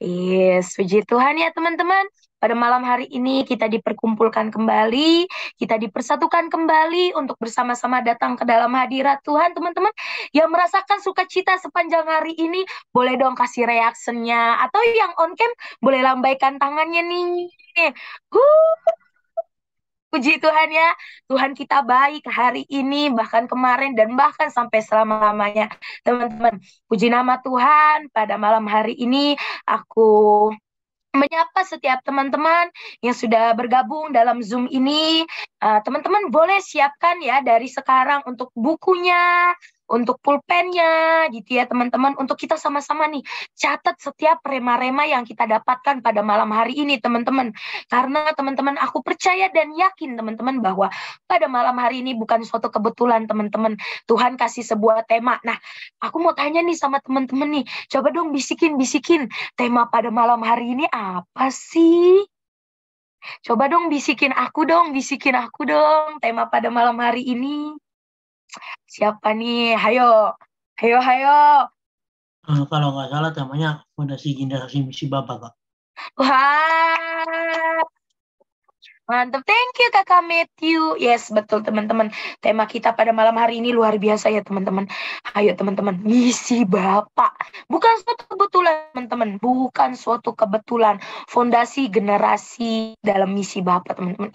Yes, puji Tuhan ya teman-teman. Pada malam hari ini kita diperkumpulkan kembali, kita dipersatukan kembali untuk bersama-sama datang ke dalam hadirat Tuhan, teman-teman. Yang merasakan sukacita sepanjang hari ini, boleh dong kasih reaksinya. Atau yang on cam, boleh lambaikan tangannya nih. Huh, puji Tuhan ya, Tuhan kita baik hari ini, bahkan kemarin, dan bahkan sampai selama-lamanya. Teman-teman, puji nama Tuhan, pada malam hari ini aku menyapa setiap teman-teman yang sudah bergabung dalam Zoom ini. Teman-teman boleh siapkan ya dari sekarang untuk bukunya, untuk pulpennya gitu ya teman-teman. Untuk kita sama-sama nih catat setiap rema-rema yang kita dapatkan pada malam hari ini teman-teman. Karena teman-teman aku percaya dan yakin teman-teman bahwa pada malam hari ini bukan suatu kebetulan teman-teman. Tuhan kasih sebuah tema. Nah, aku mau tanya nih sama teman-teman nih. Coba dong bisikin-bisikin. Tema pada malam hari ini apa sih? Coba dong bisikin aku dong. Tema pada malam hari ini. Siapa nih? Hayo. Hayo, hayo. Kalau nggak salah temanya Fondasi Generasi Misi Bapa, Kak. Wah, mantap, thank you Kakak Matthew. Yes, betul teman-teman. Tema kita pada malam hari ini luar biasa ya teman-teman. Ayo teman-teman, misi Bapak. Bukan suatu kebetulan teman-teman, bukan suatu kebetulan. Fondasi generasi dalam misi Bapak teman-teman.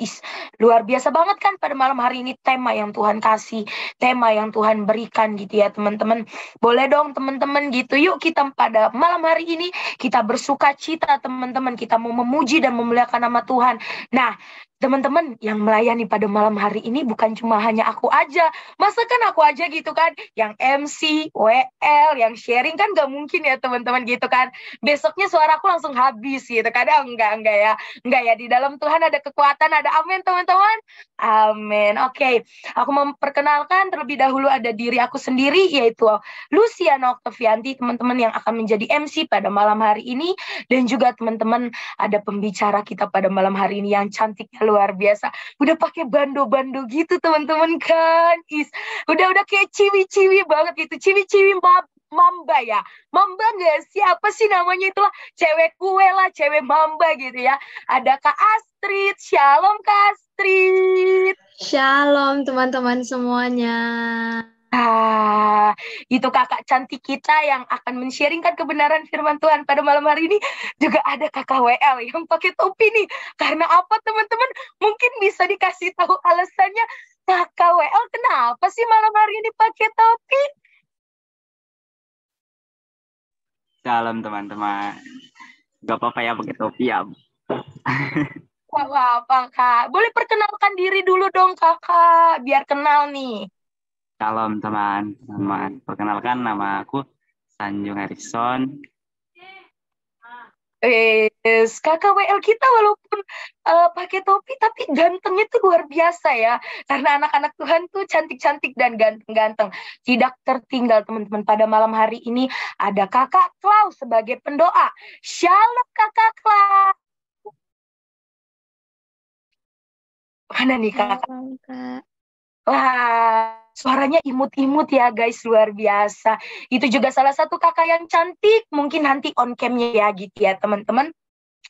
Luar biasa banget kan pada malam hari ini tema yang Tuhan kasih, tema yang Tuhan berikan gitu ya teman-teman. Boleh dong teman-teman gitu. Yuk kita pada malam hari ini kita bersuka cita teman-teman. Kita mau memuji dan memuliakan nama Tuhan. Nah, teman-teman yang melayani pada malam hari ini bukan cuma hanya aku aja. Masa kan aku aja gitu kan, yang MC, WL, yang sharing kan gak mungkin ya teman-teman gitu kan. Besoknya suaraku langsung habis gitu. Kadang enggak ya. Enggak ya, di dalam Tuhan ada kekuatan, ada amin teman-teman. Amin. Oke, aku memperkenalkan terlebih dahulu ada diri aku sendiri yaitu Luciana Oktavianti, teman-teman yang akan menjadi MC pada malam hari ini. Dan juga teman-teman ada pembicara kita pada malam hari ini yang cantiknya luar biasa. Udah pakai bando-bando gitu teman-teman kan. Udah kayak ciwi-ciwi banget gitu. Ciwi-ciwi mamba ya. Mamba nggak sih? Apa sih namanya itulah? Cewek kue lah, cewek mamba gitu ya. Ada Kak Astrid. Shalom Kak Astrid. Shalom teman-teman semuanya. Itu kakak cantik kita yang akan men-sharingkan kebenaran firman Tuhan pada malam hari ini. Juga ada kakak WL yang pakai topi nih. Karena apa teman-teman? Mungkin bisa dikasih tahu alasannya. Kakak WL kenapa sih malam hari ini pakai topi? Salam teman-teman. Gak apa-apa ya pakai topi ya. Wah, apa kak? Boleh perkenalkan diri dulu dong kakak. Biar kenal nih. Salam teman-teman. Perkenalkan nama aku Sanjung Harrison. Kakak WL kita walaupun pakai topi tapi gantengnya tuh luar biasa ya. Karena anak-anak Tuhan tuh cantik-cantik dan ganteng-ganteng. Tidak tertinggal teman-teman, pada malam hari ini ada kakak Klaus sebagai pendoa. Shalom kakak Klaus. Mana nih kakak? Shalom, Kak. Wah, suaranya imut-imut ya guys, luar biasa. Itu juga salah satu kakak yang cantik, mungkin nanti on cam-nya ya gitu ya teman-teman.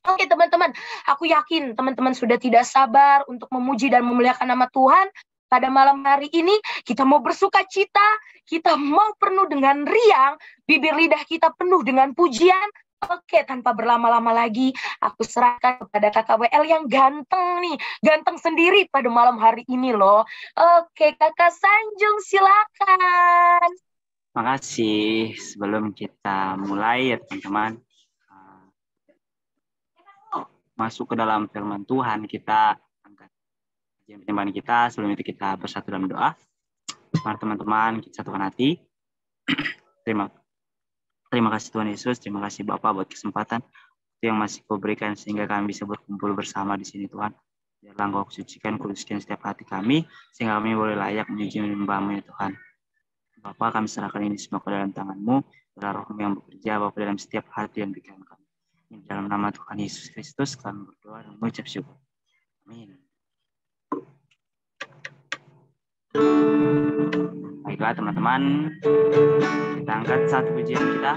Oke teman-teman, aku yakin teman-teman sudah tidak sabar untuk memuji dan memuliakan nama Tuhan. Pada malam hari ini kita mau bersuka cita, kita mau penuh dengan riang, bibir lidah kita penuh dengan pujian. Oke, tanpa berlama-lama lagi, aku serahkan kepada kakak WL yang ganteng nih. Ganteng sendiri pada malam hari ini loh. Oke, kakak Sanjung silakan. Makasih. Sebelum kita mulai ya teman-teman. Masuk ke dalam firman Tuhan, kita angkat persembahan kita. Sebelum itu kita bersatu dalam doa. Mari teman-teman, kita satukan hati. Terima kasih Tuhan Yesus, terima kasih Bapak buat kesempatan yang masih Kau berikan sehingga kami bisa berkumpul bersama di sini Tuhan. Biarlah Engkau sucikan, kuduskan setiap hati kami sehingga kami boleh layak memuji menyembah-Mu ya Tuhan. Bapak, kami serahkan ini semua ke dalam tangan-Mu, biarlah Roh-Mu yang bekerja Bapak dalam setiap hati dan pikiran kami. Di dalam nama Tuhan Yesus Kristus kami berdoa dan mengucap syukur. Amin. Baiklah teman-teman, kita angkat satu pujian kita.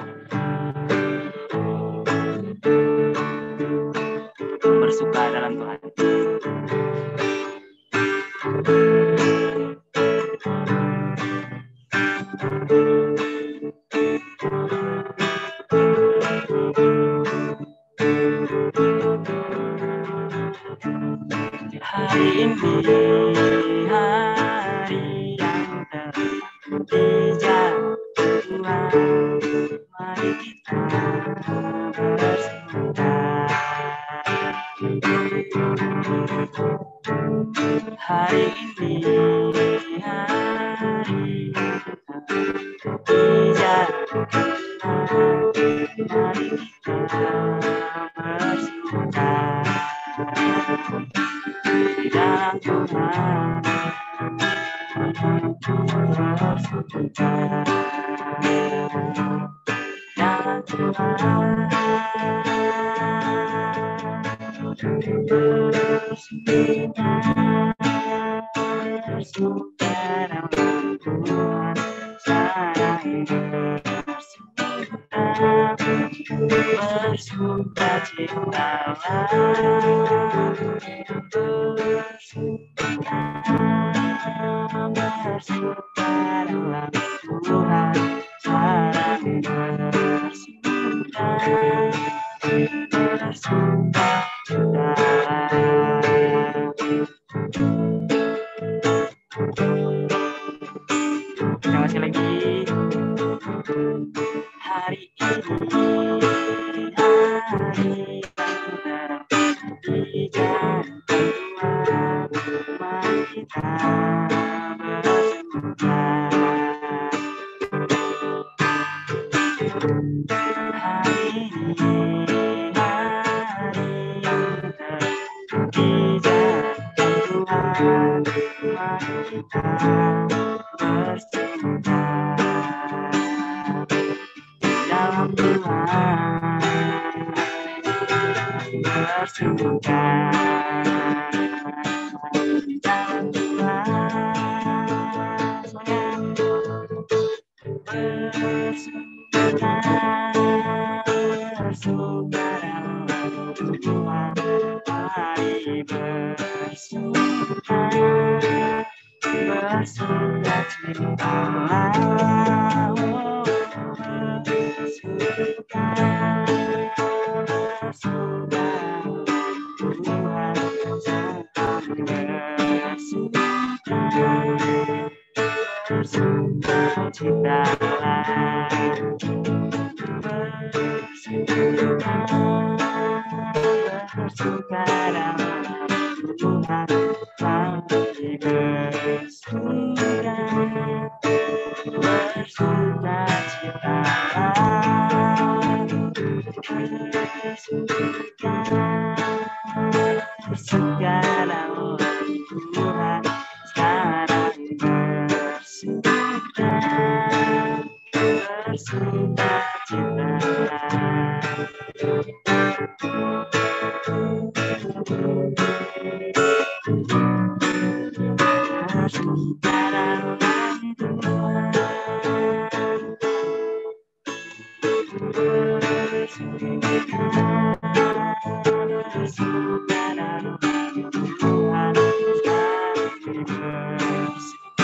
bersuka dalam Tuhan. Hari ini hari yang terang di jalan Tuhan, mari kita bersuka. Hari ini hari yang terang di jalan Tuhan, mari kita bersuka. Di dalam Tuhan bersuka, dalam Tuhan bersuka, bersuka dalam Tuhan, sekarang ini bersuka citalah, bersuka dalam Tuhan, sekarang ini bersuka citalah. Terima kasih lagi. Hari ini hari yang terang di jalan Tuhan, mari kita bersuka. Hari ini hari yang terang di jalan Tuhan, mari kita bersuka. Dalam Tuhan bersuka, dalam Tuhan sayang bersuka, bersuka dalam Tuhan, mari bersuka, bersuka citalah. Bersuka citalah, bersuka dalam Tuhan, mari bersuka, bersuka citalah, bersuka dalam Tuhan, sekarang bersuka, bersuka citalah. Bersuka dalam Tuhan, bersuka dalam Tuhan, bersuka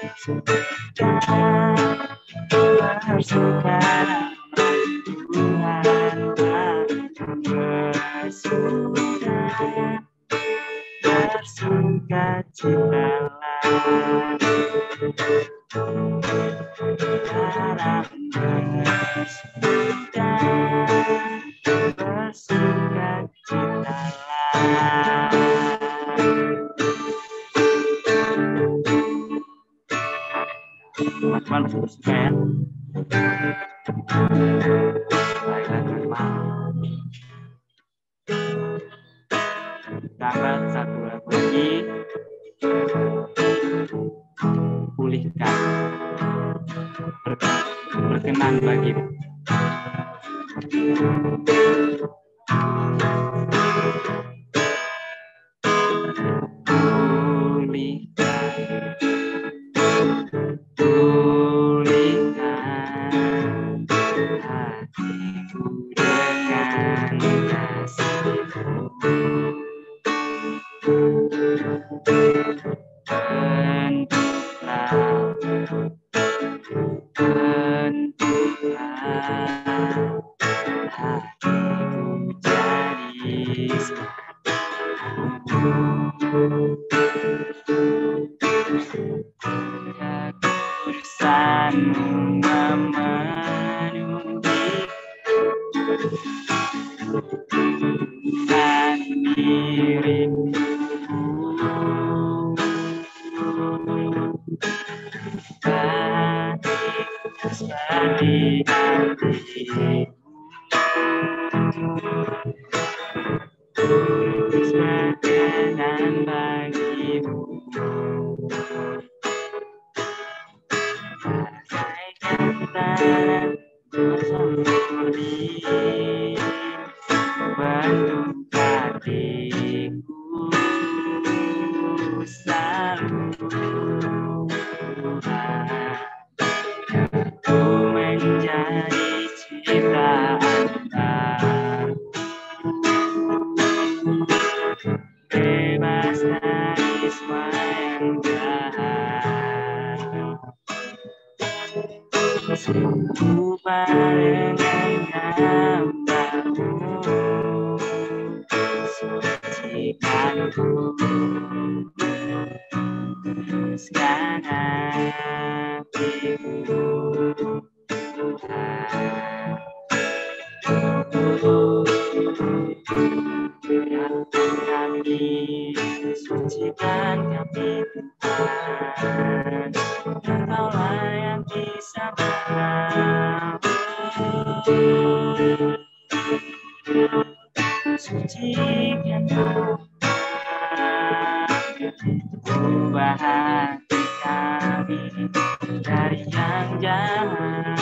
bersuka bersuka citalah, dalam bersuka, bersuka citalah. Teman-teman bersuka ya. Baiklah teman-teman. Tambah satu lagu lagi. Pulihkan. Berkenan bagimu. Pulihkan. Kekudusanmu memenuhi diriku. Seperti hatiku, kudus berkenan bagimu. Bagaikan tanah bersembunyi bentuk hatiku selalu Tuhan. Ku menjadi ciptaan baru, bebas dari semua yang jahat. Serupa dengan gambarmu, sucikanku, kuduskan hatiku. Kami, sucikan kami Tuhan, Engkaulah yang bisa merawat. Sucikan kami, ubah hati kami dari yang jahat.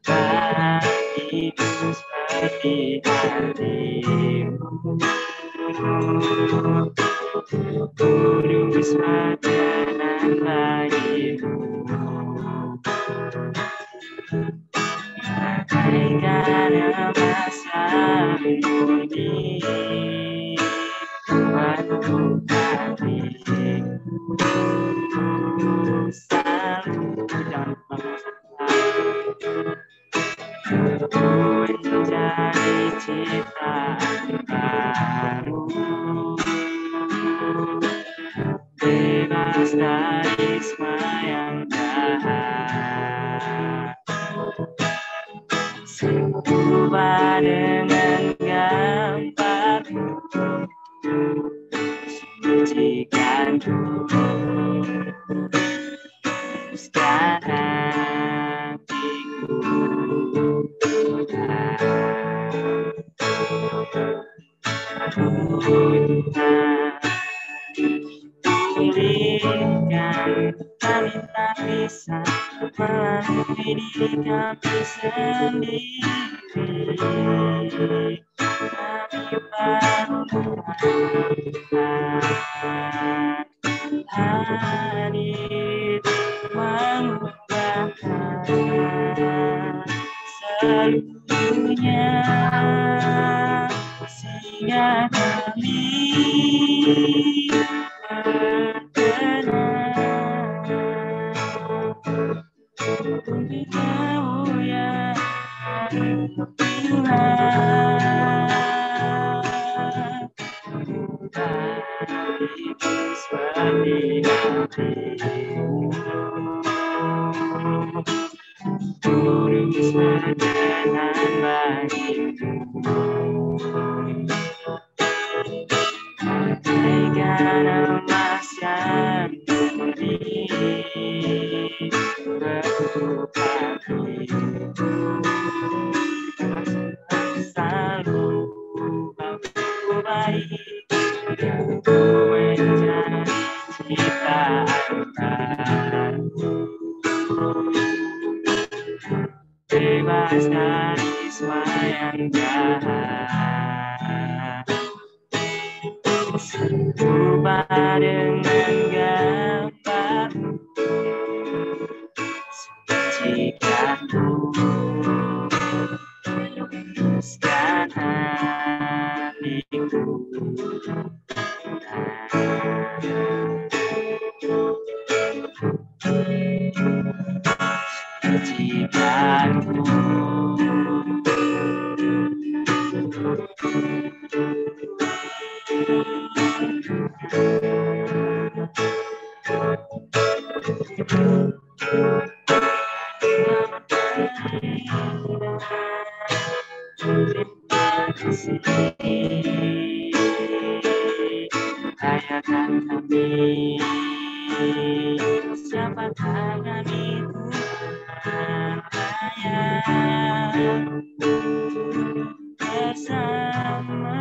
Hatiku seperti hatimu, kudus berkenan bagimu. Bagaikan emas yang murni bentuk hatiku selalu. Jangan menjadi ciptaan baru, bebas dari semua yang jahat. Serupa dengan gambarmu, sucikanku, kuduskan hatiku. Pulihkan kami tak bisa melalui diri kami sendiri. Kami perlukan hadir mengubahkan seluruhnya, sehingga kami berkenan untuk kemuliaan Tuhan. Hatiku seperti hatimu, kudus berkenan bagimu. Bagaikan emas yang murni bentuk hatiku selalu aku baik. Ku menjadi ciptaan baru, bebas dari semua yang jahat. Serupa dengan gambarmu, sucikanku, kuduskan hatiku. Sucikan Layakan kami, siapakah kami Tuhan, layak bersamamu.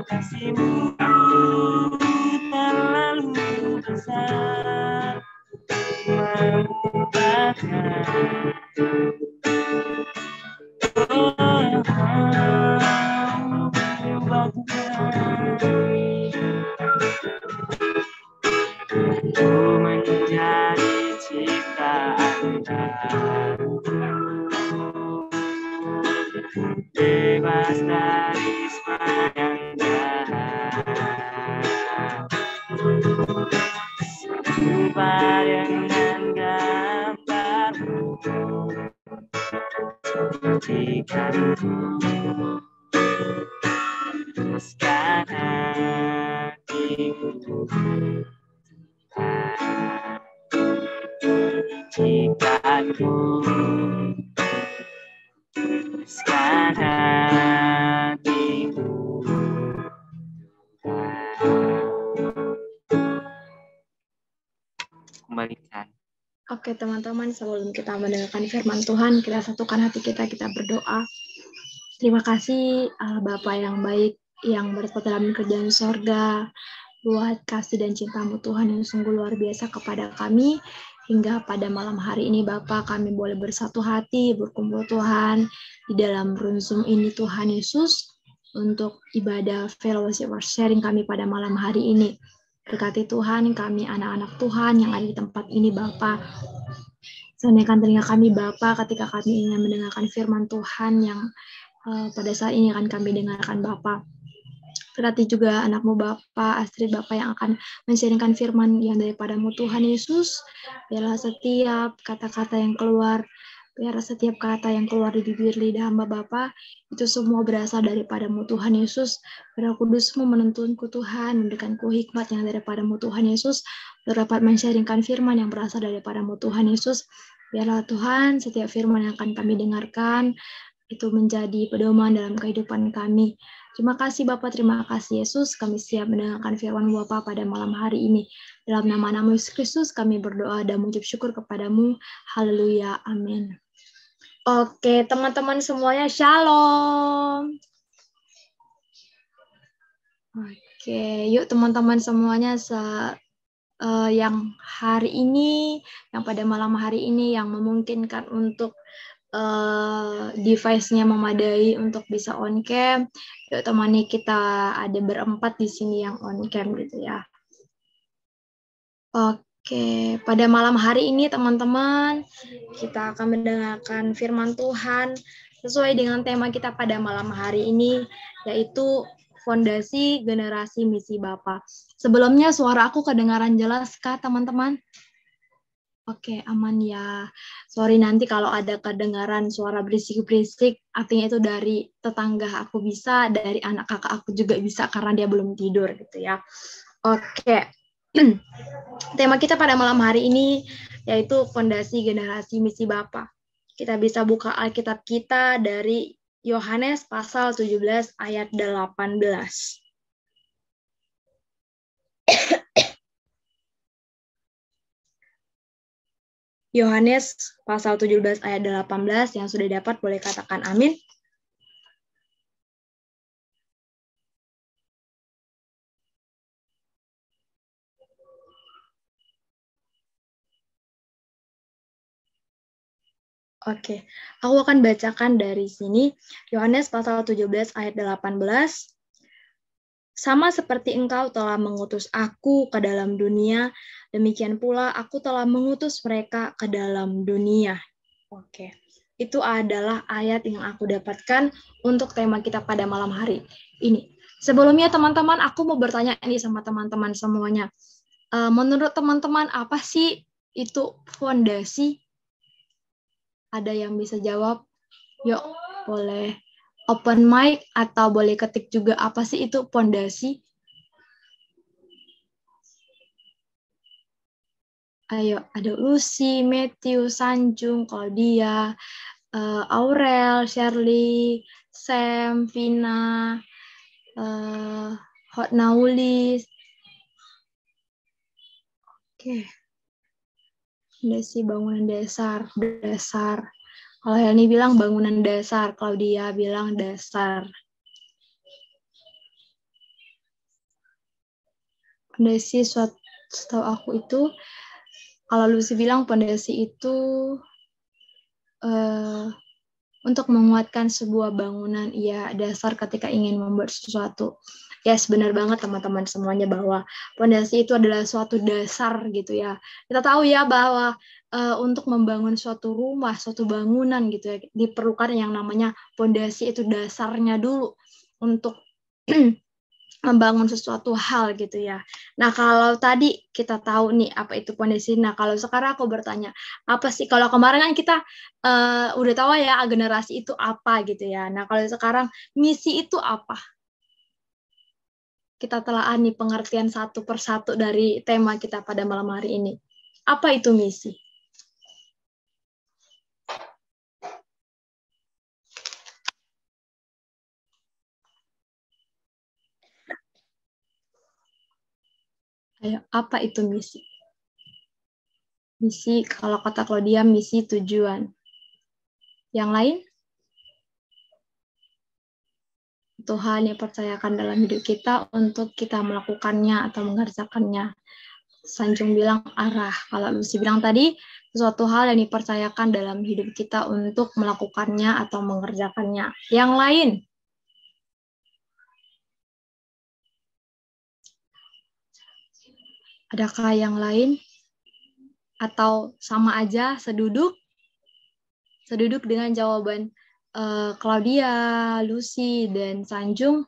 Kasih-Mu terlalu besar, mengubahkan Ku menjadi ciptaan baru, bebas dari semua yang jahat, serupa dengan gambar-Mu, seperti kamu. Teruskan hatiku, ciptaanku. Teruskan hatiku. Kembalikan. Oke teman-teman, sebelum kita mendengarkan firman Tuhan, kita satukan hati kita berdoa. Terima kasih Bapa yang baik, yang berada dalam kerjaan sorga, buat kasih dan cinta-Mu Tuhan yang sungguh luar biasa kepada kami. Hingga pada malam hari ini Bapa, kami boleh bersatu hati, berkumpul Tuhan, di dalam room Zoom ini Tuhan Yesus, untuk ibadah fellowship or sharing kami pada malam hari ini. Berkati Tuhan kami anak-anak Tuhan yang ada di tempat ini Bapa. Sediakan telinga kami Bapa ketika kami ingin mendengarkan firman Tuhan yang pada saat ini akan kami dengarkan Bapa. Berarti juga anakmu Bapa, Astrid Bapa yang akan men-sharingkan firman yang daripada-Mu Tuhan Yesus. Biarlah setiap kata-kata yang keluar, biar setiap kata yang keluar di bibir lidah hamba Bapa, itu semua berasal daripada-Mu Tuhan Yesus. Roh Kudus-Mu menuntunku Tuhan, memberikanku hikmat yang daripada-Mu Tuhan Yesus, dapat men-sharingkan firman yang berasal daripada-Mu Tuhan Yesus. Biarlah Tuhan, setiap firman yang akan kami dengarkan, itu menjadi pedoman dalam kehidupan kami. Terima kasih Bapak, terima kasih Yesus. Kami siap mendengarkan firman Bapa pada malam hari ini. Dalam nama Yesus Kristus kami berdoa dan mengucap syukur kepadamu. Haleluya, amin. Oke, teman-teman semuanya, shalom. Oke, yuk teman-teman semuanya yang hari ini, yang pada malam hari ini yang memungkinkan untuk device-nya memadai untuk bisa on cam. Yuk temani kita, ada berempat di sini yang on cam gitu ya. Oke, pada malam hari ini teman-teman kita akan mendengarkan firman Tuhan sesuai dengan tema kita pada malam hari ini, yaitu fondasi generasi misi Bapa. Sebelumnya suara aku kedengaran jelas kah teman-teman? Oke, aman ya. Sorry nanti kalau ada kedengaran suara berisik-berisik, artinya itu dari tetangga aku bisa, dari anak kakak aku juga bisa karena dia belum tidur gitu ya. Oke. Tema kita pada malam hari ini yaitu fondasi generasi misi Bapa. Kita bisa buka Alkitab kita dari Yohanes pasal 17 ayat 18. Yohanes pasal 17 ayat 18 yang sudah dapat boleh katakan amin. Oke, aku akan bacakan dari sini. Yohanes pasal 17 ayat 18. Sama seperti engkau telah mengutus aku ke dalam dunia, demikian pula aku telah mengutus mereka ke dalam dunia. Oke, itu adalah ayat yang aku dapatkan untuk tema kita pada malam hari ini. Sebelumnya teman-teman, aku mau bertanya ini sama teman-teman semuanya. Menurut teman-teman, apa sih itu fondasi? Ada yang bisa jawab? Yuk, boleh open mic atau boleh ketik juga apa sih itu pondasi? Ayo, ada Lucy, Matthew, Sanjung, Claudia, Aurel, Shirley, Sam, Vina, Hotnaulis. Oke. Fondasi bangunan dasar. Kalau Helni bilang bangunan dasar, Claudia bilang dasar. Fondasi setahu aku itu, kalau Lucy bilang fondasi itu untuk menguatkan sebuah bangunan, ya dasar ketika ingin membuat sesuatu. Yes, benar banget teman-teman semuanya bahwa fondasi itu adalah suatu dasar gitu ya. Kita tahu ya bahwa untuk membangun suatu rumah, suatu bangunan gitu ya, diperlukan yang namanya fondasi, itu dasarnya dulu untuk membangun sesuatu hal gitu ya. Nah, kalau tadi kita tahu nih apa itu fondasi. Nah, kalau sekarang aku bertanya, apa sih? Kalau kemarin kan kita udah tahu ya generasi itu apa gitu ya. Nah, kalau sekarang misi itu apa? Kita telah nih pengertian satu persatu dari tema kita pada malam hari ini. Apa itu misi? Ayo, apa itu misi? Misi, kalau kata Claudia, misi tujuan. Yang lain? Tuhan yang percayakan dalam hidup kita untuk kita melakukannya atau mengerjakannya. Sanjung bilang arah. Kalau Lucy bilang tadi, sesuatu hal yang dipercayakan dalam hidup kita untuk melakukannya atau mengerjakannya. Yang lain? Adakah yang lain? Atau sama aja, seduduk dengan jawaban Claudia, Lucy, dan Sanjung?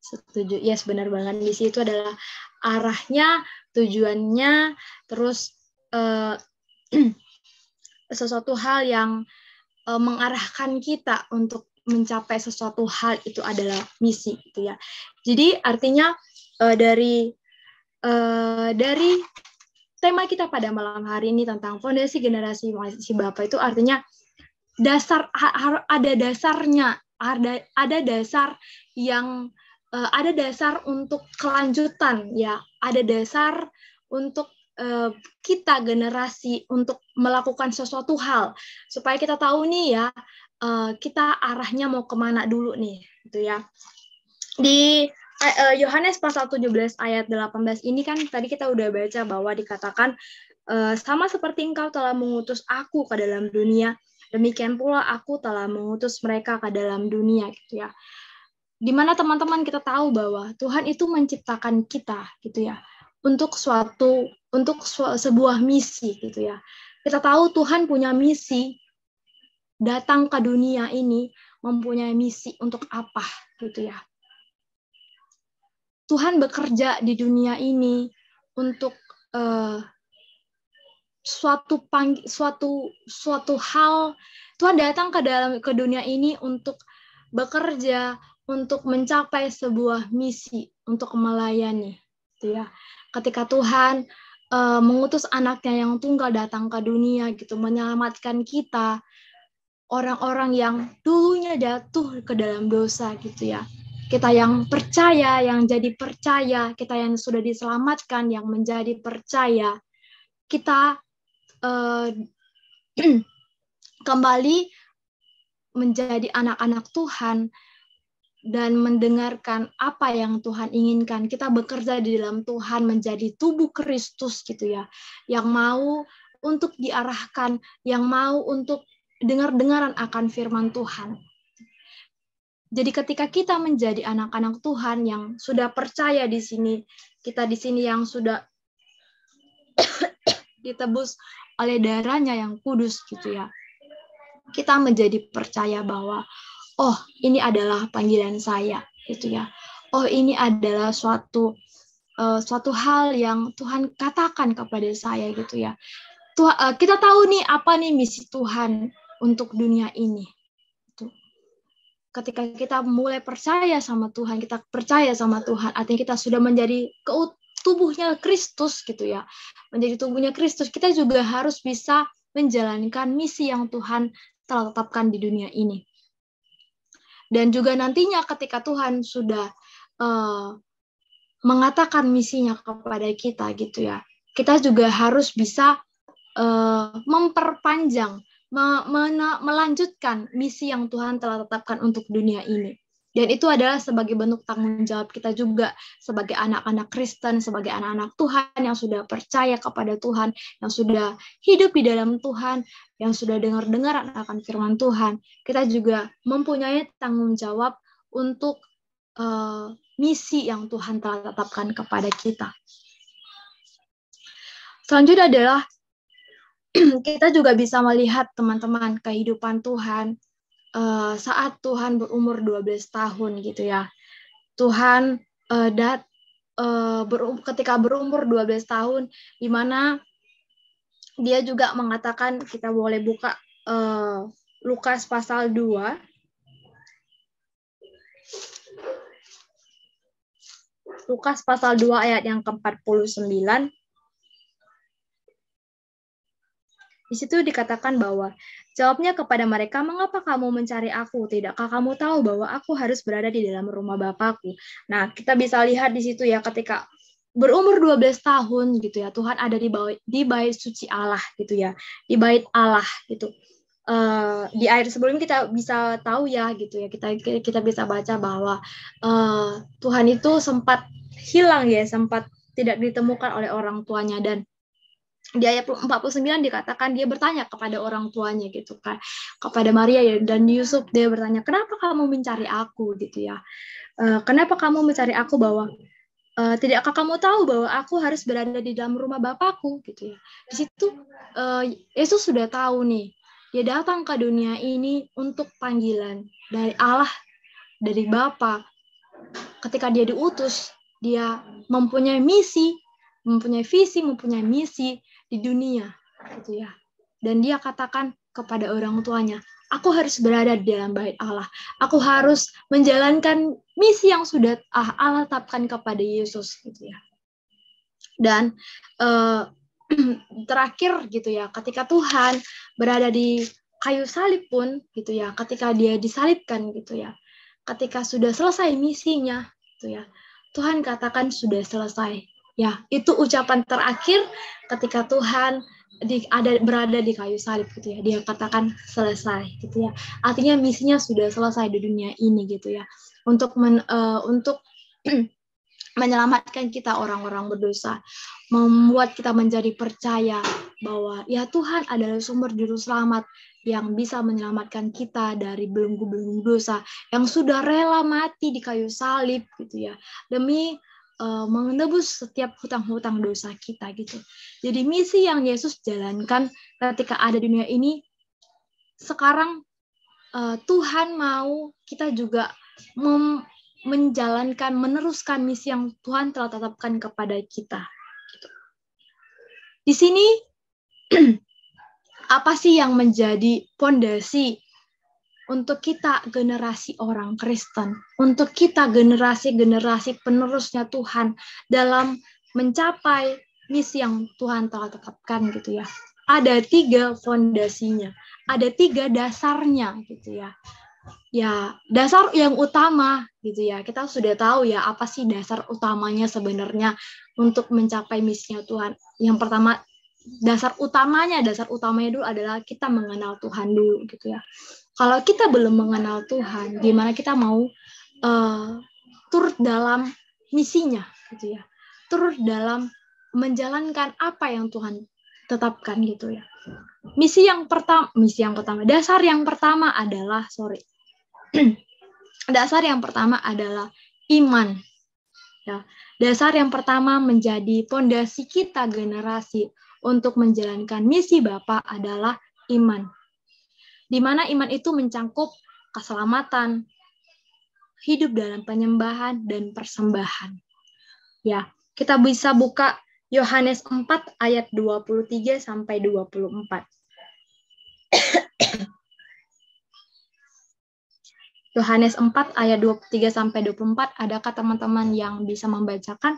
Setuju. Yes, benar banget. Misi itu adalah arahnya, tujuannya, terus sesuatu hal yang mengarahkan kita untuk mencapai sesuatu hal, itu adalah misi gitu ya. Jadi artinya dari tema kita pada malam hari ini tentang fondasi generasi mahasiswa Bapak itu artinya ada dasarnya, ada dasar yang ada dasar untuk kelanjutan ya, ada dasar untuk kita generasi untuk melakukan sesuatu hal supaya kita tahu nih ya kita arahnya mau kemana dulu nih gitu ya. Di Yohanes pasal 17 ayat 18 ini kan tadi kita udah baca bahwa dikatakan sama seperti engkau telah mengutus aku ke dalam dunia, demikian pula aku telah mengutus mereka ke dalam dunia gitu ya. Dimana teman-teman kita tahu bahwa Tuhan itu menciptakan kita gitu ya untuk sebuah misi gitu ya. Kita tahu Tuhan punya misi, datang ke dunia ini mempunyai misi untuk apa gitu ya. Tuhan bekerja di dunia ini untuk suatu hal. Tuhan datang ke dunia ini untuk bekerja, untuk mencapai sebuah misi, untuk melayani, gitu ya. Ketika Tuhan mengutus anaknya yang tunggal datang ke dunia, gitu, menyelamatkan kita, orang-orang yang dulunya jatuh ke dalam dosa, gitu ya. Kita yang percaya, yang jadi percaya, kita yang sudah diselamatkan, yang menjadi percaya, kita kembali menjadi anak-anak Tuhan dan mendengarkan apa yang Tuhan inginkan. Kita bekerja di dalam Tuhan menjadi tubuh Kristus gitu ya, yang mau untuk diarahkan, yang mau untuk dengar-dengaran akan firman Tuhan. Jadi ketika kita menjadi anak-anak Tuhan yang sudah percaya di sini, kita di sini yang sudah ditebus oleh darahnya yang kudus gitu ya. Kita menjadi percaya bahwa oh, ini adalah panggilan saya gitu ya. Oh, ini adalah suatu hal yang Tuhan katakan kepada saya gitu ya. kita tahu nih apa nih misi Tuhan untuk dunia ini. Ketika kita mulai percaya sama Tuhan, kita percaya sama Tuhan, artinya kita sudah menjadi tubuhnya Kristus gitu ya. Menjadi tubuhnya Kristus, kita juga harus bisa menjalankan misi yang Tuhan telah tetapkan di dunia ini. Dan juga nantinya ketika Tuhan sudah mengatakan misinya kepada kita gitu ya, kita juga harus bisa memperpanjang, melanjutkan misi yang Tuhan telah tetapkan untuk dunia ini. Dan itu adalah sebagai bentuk tanggung jawab kita juga sebagai anak-anak Kristen, sebagai anak-anak Tuhan yang sudah percaya kepada Tuhan, yang sudah hidup di dalam Tuhan, yang sudah dengar-dengar akan firman Tuhan. Kita juga mempunyai tanggung jawab untuk misi yang Tuhan telah tetapkan kepada kita. Selanjutnya adalah kita juga bisa melihat teman-teman kehidupan Tuhan saat Tuhan berumur 12 tahun gitu ya. Tuhan ketika berumur 12 tahun di mana dia juga mengatakan, kita boleh buka Lukas pasal 2. Lukas pasal 2 ayat yang ke-49. Di situ dikatakan bahwa jawabnya kepada mereka, "Mengapa kamu mencari aku? Tidakkah kamu tahu bahwa aku harus berada di dalam rumah Bapakku?" Nah, kita bisa lihat di situ ya, ketika berumur 12 tahun gitu ya, Tuhan ada di bait suci Allah gitu ya, di bait Allah gitu. Di ayat sebelum kita bisa tahu ya gitu ya, kita bisa baca bahwa Tuhan itu sempat hilang ya, sempat tidak ditemukan oleh orang tuanya, dan di ayat 49 dikatakan dia bertanya kepada orang tuanya gitu kan, kepada Maria dan Yusuf, dia bertanya, "Kenapa kamu mencari aku?" gitu ya. "Kenapa kamu mencari aku, bahwa tidakkah kamu tahu bahwa aku harus berada di dalam rumah Bapakku?" gitu ya. Di situ Yesus sudah tahu nih, dia datang ke dunia ini untuk panggilan dari Allah, dari Bapa. Ketika dia diutus, dia mempunyai misi, mempunyai visi, mempunyai misi di dunia gitu ya. Dan dia katakan kepada orang tuanya, "Aku harus berada di dalam bait Allah. Aku harus menjalankan misi yang sudah Allah tetapkan kepada Yesus gitu ya." Dan terakhir gitu ya, ketika Tuhan berada di kayu salib pun gitu ya, ketika dia disalibkan gitu ya, ketika sudah selesai misinya gitu ya, Tuhan katakan sudah selesai. Ya, itu ucapan terakhir ketika Tuhan berada di kayu salib gitu ya. Dia katakan selesai gitu ya. Artinya misinya sudah selesai di dunia ini gitu ya. Untuk menyelamatkan kita orang-orang berdosa, membuat kita menjadi percaya bahwa ya Tuhan adalah sumber juru selamat yang bisa menyelamatkan kita dari belenggu-belenggu dosa, yang sudah rela mati di kayu salib gitu ya, demi menebus setiap hutang-hutang dosa kita gitu. Jadi misi yang Yesus jalankan ketika ada di dunia ini, sekarang Tuhan mau kita juga menjalankan, meneruskan misi yang Tuhan telah tetapkan kepada kita. Di sini apa sih yang menjadi pondasi untuk kita generasi orang Kristen, untuk kita generasi-generasi penerusnya Tuhan dalam mencapai misi yang Tuhan telah tetapkan gitu ya. Ada 3 fondasinya, ada 3 dasarnya gitu ya. Ya, dasar yang utama gitu ya. Kita sudah tahu ya apa sih dasar utamanya sebenarnya untuk mencapai misinya Tuhan. Yang pertama, dasar utamanya dulu adalah kita mengenal Tuhan dulu gitu ya. Kalau kita belum mengenal Tuhan, gimana kita mau turut dalam misinya gitu ya, turut dalam menjalankan apa yang Tuhan tetapkan gitu ya. Dasar yang pertama adalah iman. Ya, dasar yang pertama menjadi pondasi kita generasi untuk menjalankan misi Bapa adalah iman. Di mana iman itu mencangkup keselamatan, hidup dalam penyembahan dan persembahan. Ya, kita bisa buka Yohanes 4 ayat 23 sampai 24. Yohanes 4 ayat 23 sampai 24, adakah teman-teman yang bisa membacakan?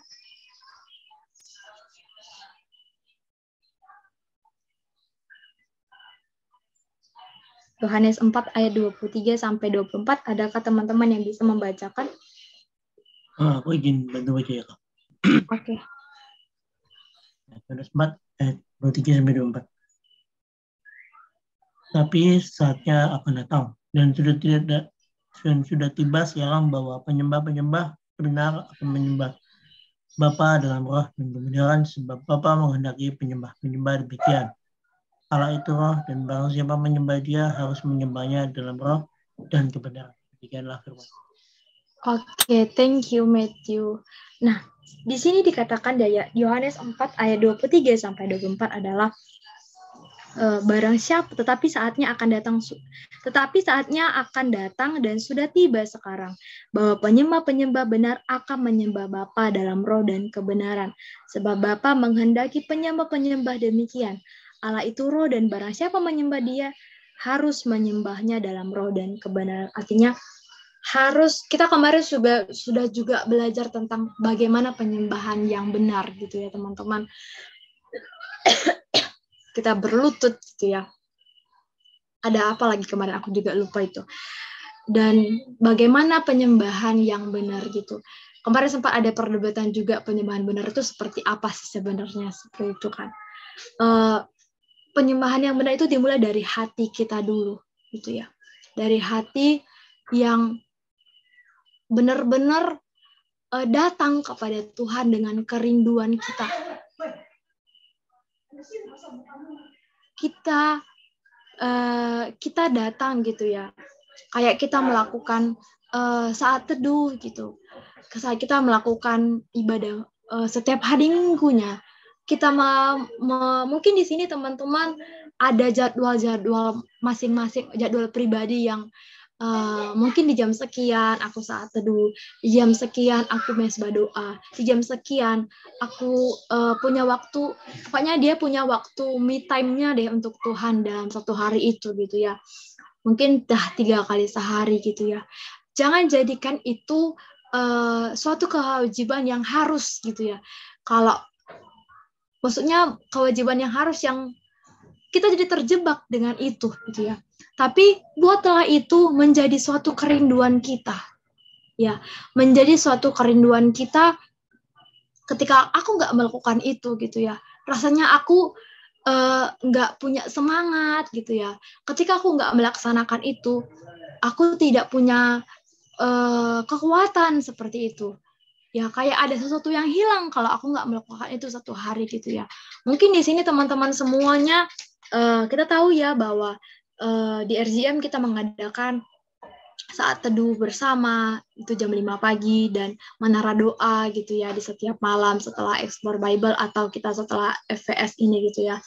Yohanes 4 ayat 23 sampai 24, adakah teman-teman yang bisa membacakan? Aku izin bantu baca ya, Kak. Oke. Yohanes 4 ayat 23 sampai 24. Tapi saatnya akan datang dan sudah tiba sekarang bahwa penyembah-penyembah benar akan menyembah Bapa dalam roh dan kebenaran, sebab Bapa menghendaki penyembah-penyembah demikian. Allah itu roh, dan barang siapa menyembah Dia harus menyembahnya dalam roh dan kebenaran. Demikianlah firman. Oke, thank you Matthew. Nah, di sini dikatakan dari Yohanes 4 ayat 23 sampai 24 adalah barang siapa, tetapi saatnya akan datang dan sudah tiba sekarang bahwa penyembah-penyembah benar akan menyembah Bapa dalam roh dan kebenaran, sebab Bapa menghendaki penyembah-penyembah demikian. Allah itu roh, dan barang siapa menyembah Dia harus menyembahnya dalam roh dan kebenaran. Artinya kita kemarin sudah juga belajar tentang bagaimana penyembahan yang benar gitu ya teman-teman. Kita berlutut gitu ya. Ada apa lagi kemarin, aku juga lupa itu. Dan bagaimana penyembahan yang benar gitu. Kemarin sempat ada perdebatan juga, penyembahan benar itu seperti apa sih sebenarnya, seperti itu kan. Penyembahan yang benar itu dimulai dari hati kita dulu gitu ya. Dari hati yang benar-benar datang kepada Tuhan dengan kerinduan kita. Kita datang gitu ya, kayak kita melakukan saat teduh gitu, saat kita melakukan ibadah setiap hari minggunya. Kita mungkin di sini teman-teman ada jadwal masing-masing, jadwal pribadi yang mungkin di jam sekian aku saat teduh, di jam sekian aku mesbah doa, di jam sekian aku punya waktu, pokoknya dia punya waktu me time-nya deh untuk Tuhan dalam satu hari itu gitu ya. Mungkin 3 kali sehari gitu ya. Jangan jadikan itu suatu kewajiban yang harus gitu ya. Kalau maksudnya kewajiban yang harus yang kita jadi terjebak dengan itu gitu ya. Tapi buatlah itu menjadi suatu kerinduan kita. Ya, menjadi suatu kerinduan kita ketika aku nggak melakukan itu gitu ya. Rasanya aku nggak punya semangat gitu ya. Ketika aku nggak melaksanakan itu, aku tidak punya kekuatan seperti itu. Ya, kayak ada sesuatu yang hilang kalau aku nggak melakukan itu satu hari gitu ya. Mungkin di sini teman-teman semuanya kita tahu ya bahwa di RGM kita mengadakan saat teduh bersama itu jam 5 pagi dan menara doa gitu ya di setiap malam setelah Explore Bible atau kita setelah FVS ini gitu ya.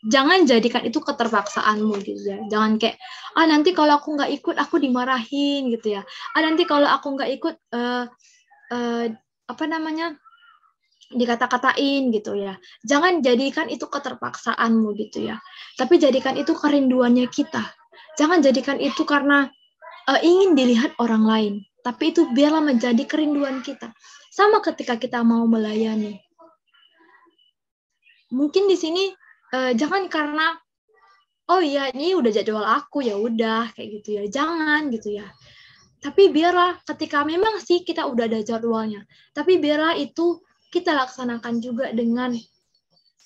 Jangan jadikan itu keterpaksaanmu gitu ya. Jangan kayak nanti kalau aku nggak ikut aku dimarahin gitu ya. Nanti kalau aku nggak ikut dikata-katain gitu ya. Jangan jadikan itu keterpaksaanmu gitu ya. Tapi jadikan itu kerinduannya kita. Jangan jadikan itu karena ingin dilihat orang lain. Tapi itu biarlah menjadi kerinduan kita. Sama ketika kita mau melayani. Mungkin di sini jangan karena oh iya ini udah jadwal aku ya udah kayak gitu ya. Jangan gitu ya. Tapi biarlah ketika memang sih kita udah ada jadwalnya. Tapi biarlah itu kita laksanakan juga dengan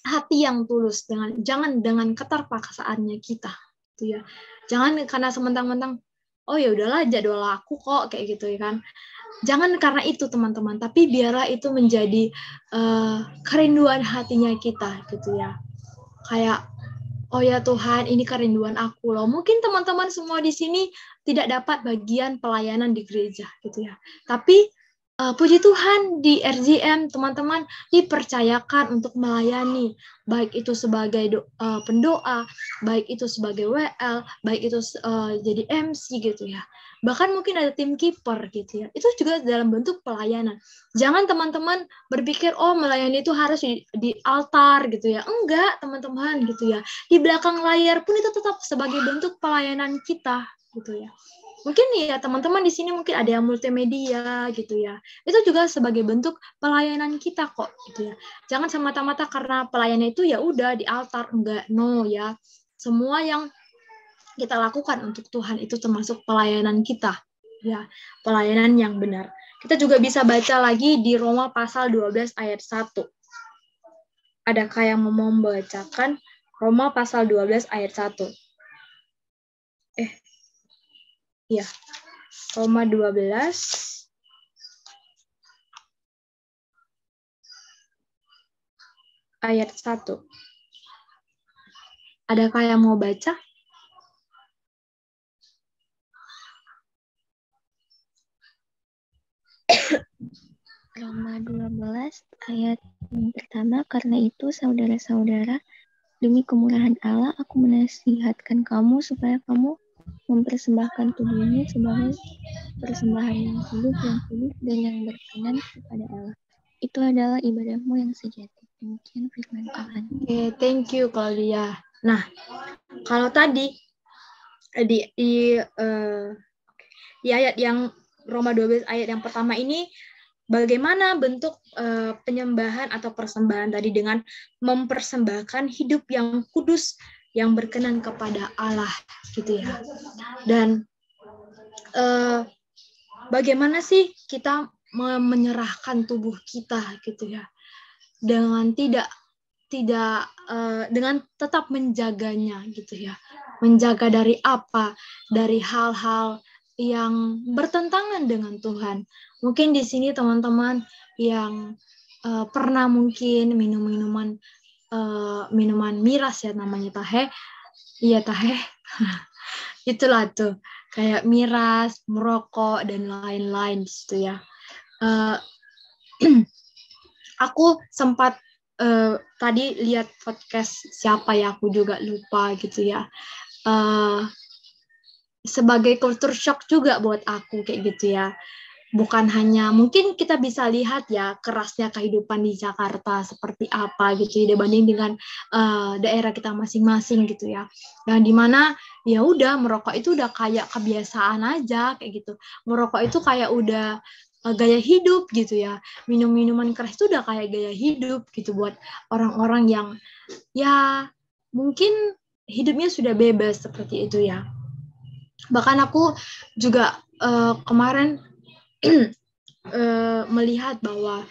hati yang tulus, jangan dengan keterpaksaannya kita, gitu ya. Jangan karena sementang-mentang, oh ya udahlah jadwal aku kok kayak gitu ya kan. Jangan karena itu teman-teman, tapi biarlah itu menjadi kerinduan hatinya kita, gitu ya. Kayak, oh ya Tuhan, ini kerinduan aku loh. Mungkin teman-teman semua di sini tidak dapat bagian pelayanan di gereja, gitu ya. Tapi puji Tuhan di RJM teman-teman dipercayakan untuk melayani, baik itu sebagai pendoa, baik itu sebagai WL, baik itu jadi MC gitu ya. Bahkan mungkin ada tim kiper gitu ya. Itu juga dalam bentuk pelayanan. Jangan teman-teman berpikir oh melayani itu harus di altar gitu ya. Enggak, teman-teman gitu ya. Di belakang layar pun itu tetap sebagai bentuk pelayanan kita gitu ya. Mungkin ya teman-teman di sini mungkin ada yang multimedia gitu ya. Itu juga sebagai bentuk pelayanan kita kok gitu ya. Jangan semata-mata karena pelayanan itu ya udah di altar, enggak, no ya. Semua yang kita lakukan untuk Tuhan itu termasuk pelayanan kita ya, pelayanan yang benar. Kita juga bisa baca lagi di Roma pasal 12 ayat 1. Adakah yang mau membacakan Roma pasal 12 ayat 1? Ya, Roma 12 ayat 1. Adakah yang mau baca? Roma 12 ayat yang pertama, karena itu saudara-saudara, demi kemurahan Allah aku menasihatkan kamu supaya kamu mempersembahkan tubuhmu sebagai persembahan yang hidup, yang kudus, dan yang berkenan kepada Allah. Itu adalah ibadahmu yang sejati. Demikian firman Tuhan. Okay, thank you Claudia. Nah, kalau tadi di ayat yang Roma 12 ayat yang pertama ini, bagaimana bentuk penyembahan atau persembahan tadi dengan mempersembahkan hidup yang kudus, yang berkenan kepada Allah gitu ya. Dan bagaimana sih kita menyerahkan tubuh kita gitu ya, dengan dengan tetap menjaganya gitu ya. Menjaga dari apa? Dari hal-hal yang bertentangan dengan Tuhan. Mungkin di sini teman-teman yang pernah mungkin minum minuman miras ya, namanya tahe. Iya, tahe. Itulah tuh, kayak miras, merokok dan lain-lain gitu ya. Aku sempat tadi lihat podcast siapa ya, aku juga lupa gitu ya. Sebagai culture shock juga buat aku kayak gitu ya. Bukan hanya mungkin kita bisa lihat ya kerasnya kehidupan di Jakarta seperti apa gitu ya, dibanding dengan daerah kita masing-masing gitu ya. Dan dimana ya udah merokok itu udah kayak kebiasaan aja kayak gitu. Merokok itu kayak udah gaya hidup gitu ya. Minum minuman keras itu udah kayak gaya hidup gitu buat orang-orang yang ya mungkin hidupnya sudah bebas seperti itu ya. Bahkan aku juga kemarin melihat bahwa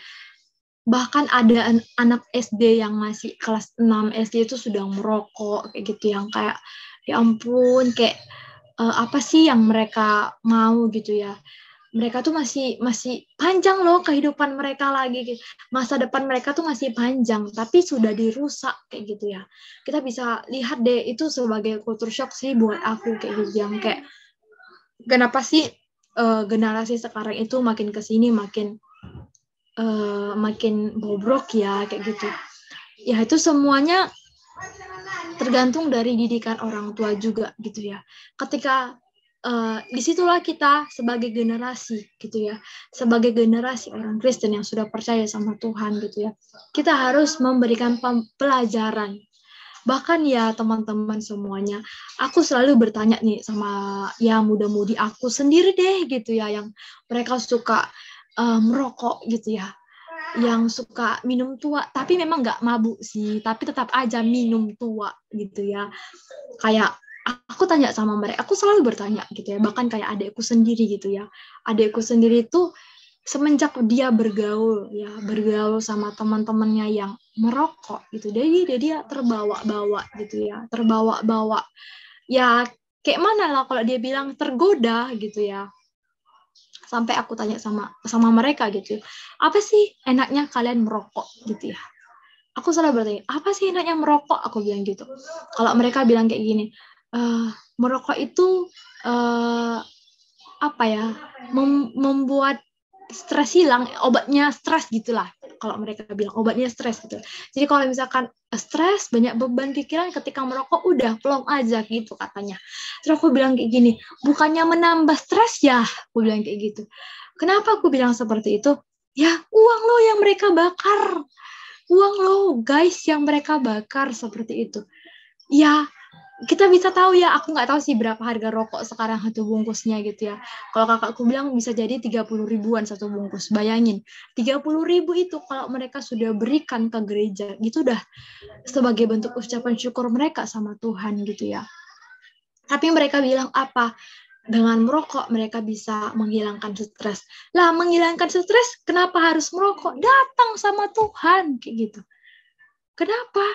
bahkan ada anak SD yang masih kelas 6 SD itu sudah merokok kayak gitu, yang kayak ya ampun, kayak apa sih yang mereka mau gitu ya. Mereka tuh masih panjang loh kehidupan mereka lagi gitu. Masa depan mereka tuh masih panjang, tapi sudah dirusak kayak gitu ya. Kita bisa lihat deh, itu sebagai culture shock sih buat aku kayak gitu, yang kayak kenapa sih generasi sekarang itu makin kesini makin bobrok ya kayak gitu. Ya itu semuanya tergantung dari didikan orang tua juga gitu ya. Ketika disitulah kita sebagai generasi gitu ya, sebagai generasi orang Kristen yang sudah percaya sama Tuhan gitu ya, kita harus memberikan pelajaran. Bahkan ya teman-teman semuanya, aku selalu bertanya nih sama ya muda-mudi aku sendiri deh gitu ya, yang mereka suka merokok gitu ya, yang suka minum tua, tapi memang nggak mabuk sih, tapi tetap aja minum tua gitu ya. Kayak aku tanya sama mereka, aku selalu bertanya gitu ya, bahkan kayak adikku sendiri gitu ya. Adikku sendiri tuh semenjak dia bergaul sama teman-temannya yang merokok gitu, jadi dia terbawa-bawa gitu ya, terbawa-bawa. Ya kayak mana lah kalau dia bilang tergoda gitu ya. Sampai aku tanya sama mereka gitu, apa sih enaknya kalian merokok gitu ya. Aku selalu bertanya, apa sih enaknya merokok? Aku bilang gitu. Kalau mereka bilang kayak gini, merokok itu apa ya, membuat stres hilang, obatnya stres gitulah. Kalau mereka bilang obatnya stres gitu. Jadi kalau misalkan stres, banyak beban pikiran, ketika merokok udah plong aja gitu katanya. Terus aku bilang kayak gini, bukannya menambah stres ya? Aku bilang kayak gitu. Kenapa aku bilang seperti itu? Ya uang lo yang mereka bakar. Uang lo guys yang mereka bakar seperti itu. Ya kita bisa tahu ya, aku nggak tahu sih berapa harga rokok sekarang satu bungkusnya gitu ya. Kalau kakakku bilang bisa jadi 30 ribuan satu bungkus. Bayangin, 30 ribu itu kalau mereka sudah berikan ke gereja, gitu udah sebagai bentuk ucapan syukur mereka sama Tuhan gitu ya. Tapi mereka bilang apa? Dengan merokok mereka bisa menghilangkan stres. Lah menghilangkan stres, kenapa harus merokok? Datang sama Tuhan kayak gitu. Kenapa?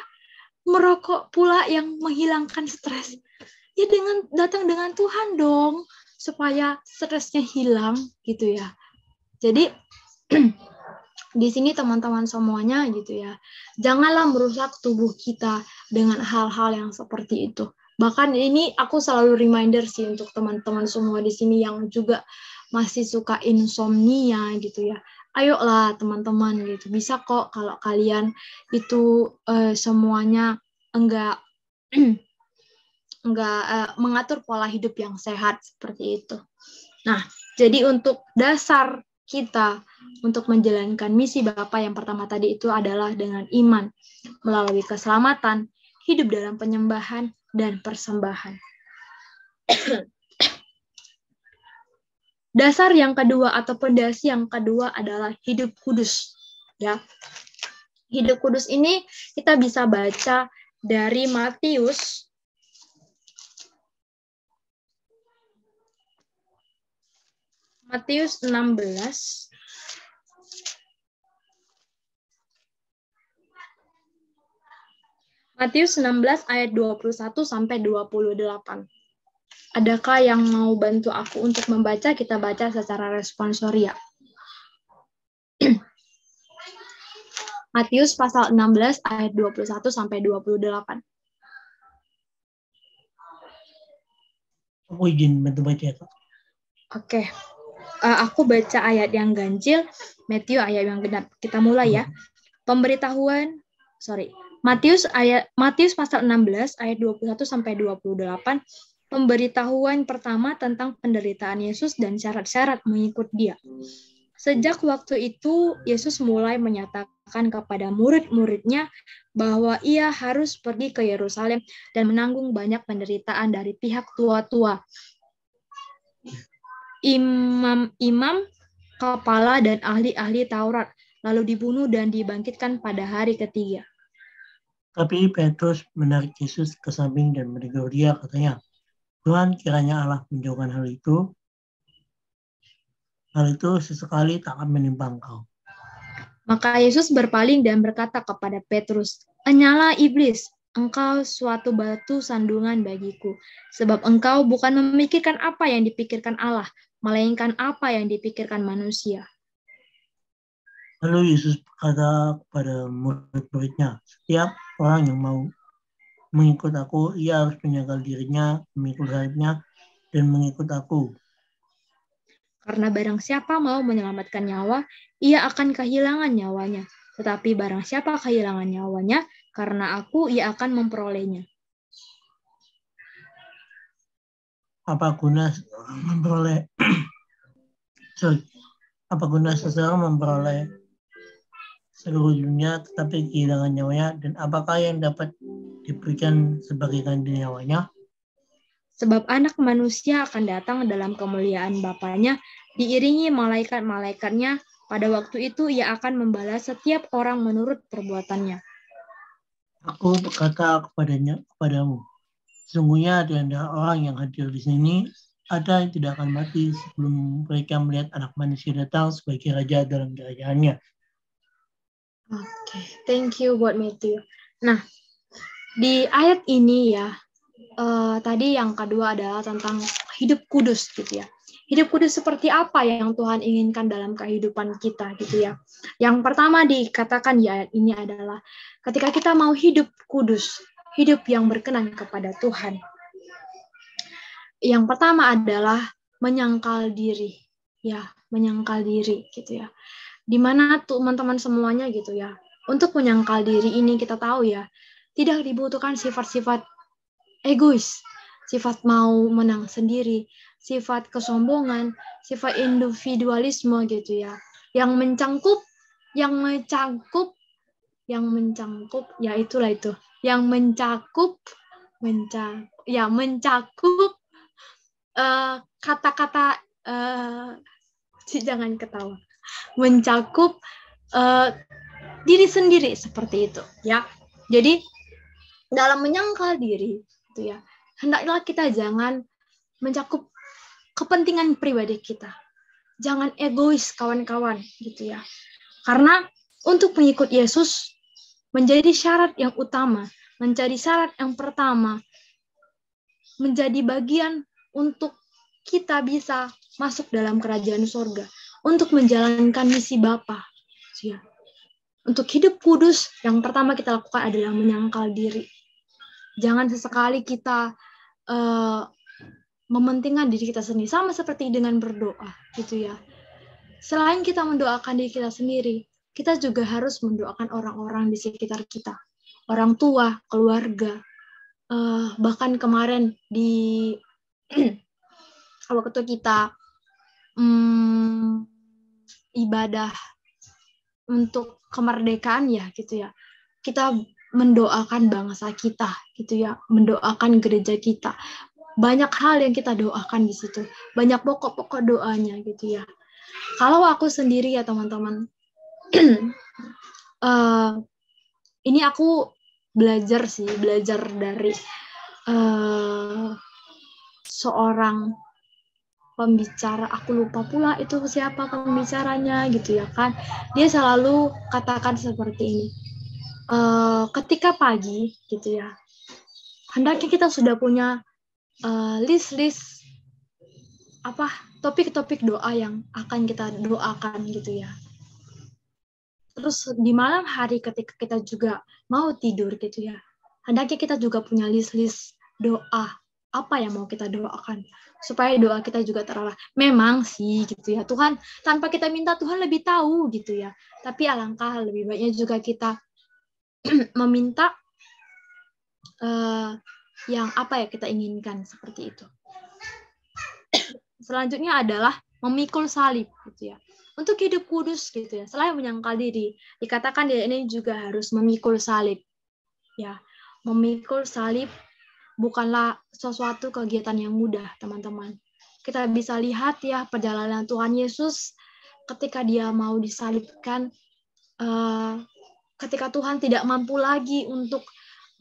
Merokok pula yang menghilangkan stres. Ya datang dengan Tuhan dong, supaya stresnya hilang gitu ya. Jadi di sini teman-teman semuanya gitu ya, janganlah merusak tubuh kita dengan hal-hal yang seperti itu. Bahkan ini aku selalu reminder sih untuk teman-teman semua di sini yang juga masih suka insomnia gitu ya. Ayolah teman-teman gitu, bisa kok kalau kalian itu semuanya enggak mengatur pola hidup yang sehat seperti itu. Nah, jadi untuk dasar kita untuk menjalankan misi Bapa yang pertama tadi itu adalah dengan iman, melalui keselamatan, hidup dalam penyembahan dan persembahan. Dasar yang kedua atau pondasi yang kedua adalah hidup kudus. Ya. Hidup kudus ini kita bisa baca dari Matius Matius 16 ayat 21 sampai 28. Adakah yang mau bantu aku untuk membaca? Kita baca secara responsoria. Matius pasal 16 ayat 21 sampai 28. Aku izin bantu baca ya, Kak. Oke. Aku baca ayat yang ganjil, Matius ayat yang genap. Kita mulai ya. Matius pasal 16 ayat 21 sampai 28. Pemberitahuan pertama tentang penderitaan Yesus dan syarat-syarat mengikut Dia. Sejak waktu itu, Yesus mulai menyatakan kepada murid-muridnya bahwa Ia harus pergi ke Yerusalem dan menanggung banyak penderitaan dari pihak tua-tua, imam-imam, kepala, dan ahli-ahli Taurat, lalu dibunuh dan dibangkitkan pada hari ketiga. Tapi Petrus menarik Yesus ke samping dan menegur Dia, katanya, Tuhan, kiranya Allah menjauhkan hal itu sesekali tak akan menimpa Engkau. Maka Yesus berpaling dan berkata kepada Petrus, "Enyala iblis, engkau suatu batu sandungan bagiku, sebab engkau bukan memikirkan apa yang dipikirkan Allah, melainkan apa yang dipikirkan manusia." Lalu Yesus berkata kepada murid-muridnya, "Setiap orang yang mau mengikut aku, ia harus menyangkal dirinya, memikul salibnya, dan mengikut aku. Karena barang siapa mau menyelamatkan nyawa, ia akan kehilangan nyawanya. Tetapi barang siapa kehilangan nyawanya, karena aku, ia akan memperolehnya." Apa guna seseorang memperoleh seluruh dunia tetapi kehilangan nyawanya, dan apakah yang dapat diberikan sebagai ganti nyawanya? Sebab anak manusia akan datang dalam kemuliaan Bapanya, diiringi malaikat-malaikatnya. Pada waktu itu ia akan membalas setiap orang menurut perbuatannya. Aku berkata kepadamu, sesungguhnya di antara orang yang hadir di sini, ada yang tidak akan mati sebelum mereka melihat Anak Manusia datang sebagai Raja dalam kerajaannya. Oke, thank you buat Matthew. Nah, di ayat ini ya, tadi yang kedua adalah tentang hidup kudus gitu ya. Hidup kudus seperti apa yang Tuhan inginkan dalam kehidupan kita gitu ya. Yang pertama dikatakan di ayat ini adalah ketika kita mau hidup kudus, hidup yang berkenan kepada Tuhan. Yang pertama adalah menyangkal diri. Ya, menyangkal diri gitu ya. Dimana tuh teman-teman semuanya gitu ya. Untuk menyangkal diri ini kita tahu ya, tidak dibutuhkan sifat-sifat egois, sifat mau menang sendiri, sifat kesombongan, sifat individualisme gitu ya. Yang mencangkup ya itulah itu. Yang mencakup kata-kata jangan ketawa. Mencakup diri sendiri seperti itu ya. Jadi dalam menyangkal diri itu ya, hendaklah kita jangan mencakup kepentingan pribadi kita. Jangan egois kawan-kawan gitu ya. Karena untuk mengikut Yesus menjadi syarat yang utama, menjadi syarat yang pertama, menjadi bagian untuk kita bisa masuk dalam kerajaan surga, untuk menjalankan misi Bapa. Ya. Untuk hidup kudus, yang pertama kita lakukan adalah menyangkal diri. Jangan sesekali kita mementingkan diri kita sendiri, sama seperti dengan berdoa, gitu ya. Selain kita mendoakan diri kita sendiri, kita juga harus mendoakan orang-orang di sekitar kita, orang tua, keluarga. Bahkan kemarin di waktu kita ibadah untuk kemerdekaan ya gitu ya, kita mendoakan bangsa kita gitu ya, mendoakan gereja kita. Banyak hal yang kita doakan di situ, banyak pokok-pokok doanya gitu ya. Kalau aku sendiri ya teman-teman, ini aku belajar dari seorang pembicara, aku lupa pula itu siapa pembicaranya gitu ya kan. Dia selalu katakan seperti ini, ketika pagi gitu ya, hendaknya kita sudah punya list-list topik-topik doa yang akan kita doakan gitu ya. Terus di malam hari ketika kita juga mau tidur gitu ya, hendaknya kita juga punya list-list doa apa yang mau kita doakan supaya doa kita juga terarah. Memang sih gitu ya, Tuhan tanpa kita minta Tuhan lebih tahu gitu ya. Tapi alangkah lebih baiknya juga kita meminta yang apa ya kita inginkan seperti itu. Selanjutnya adalah memikul salib gitu ya. Untuk hidup kudus gitu ya, selain menyangkal diri, dikatakan dia ini juga harus memikul salib. Ya, memikul salib bukanlah sesuatu kegiatan yang mudah, teman-teman. Kita bisa lihat ya perjalanan Tuhan Yesus ketika dia mau disalibkan, ketika Tuhan tidak mampu lagi untuk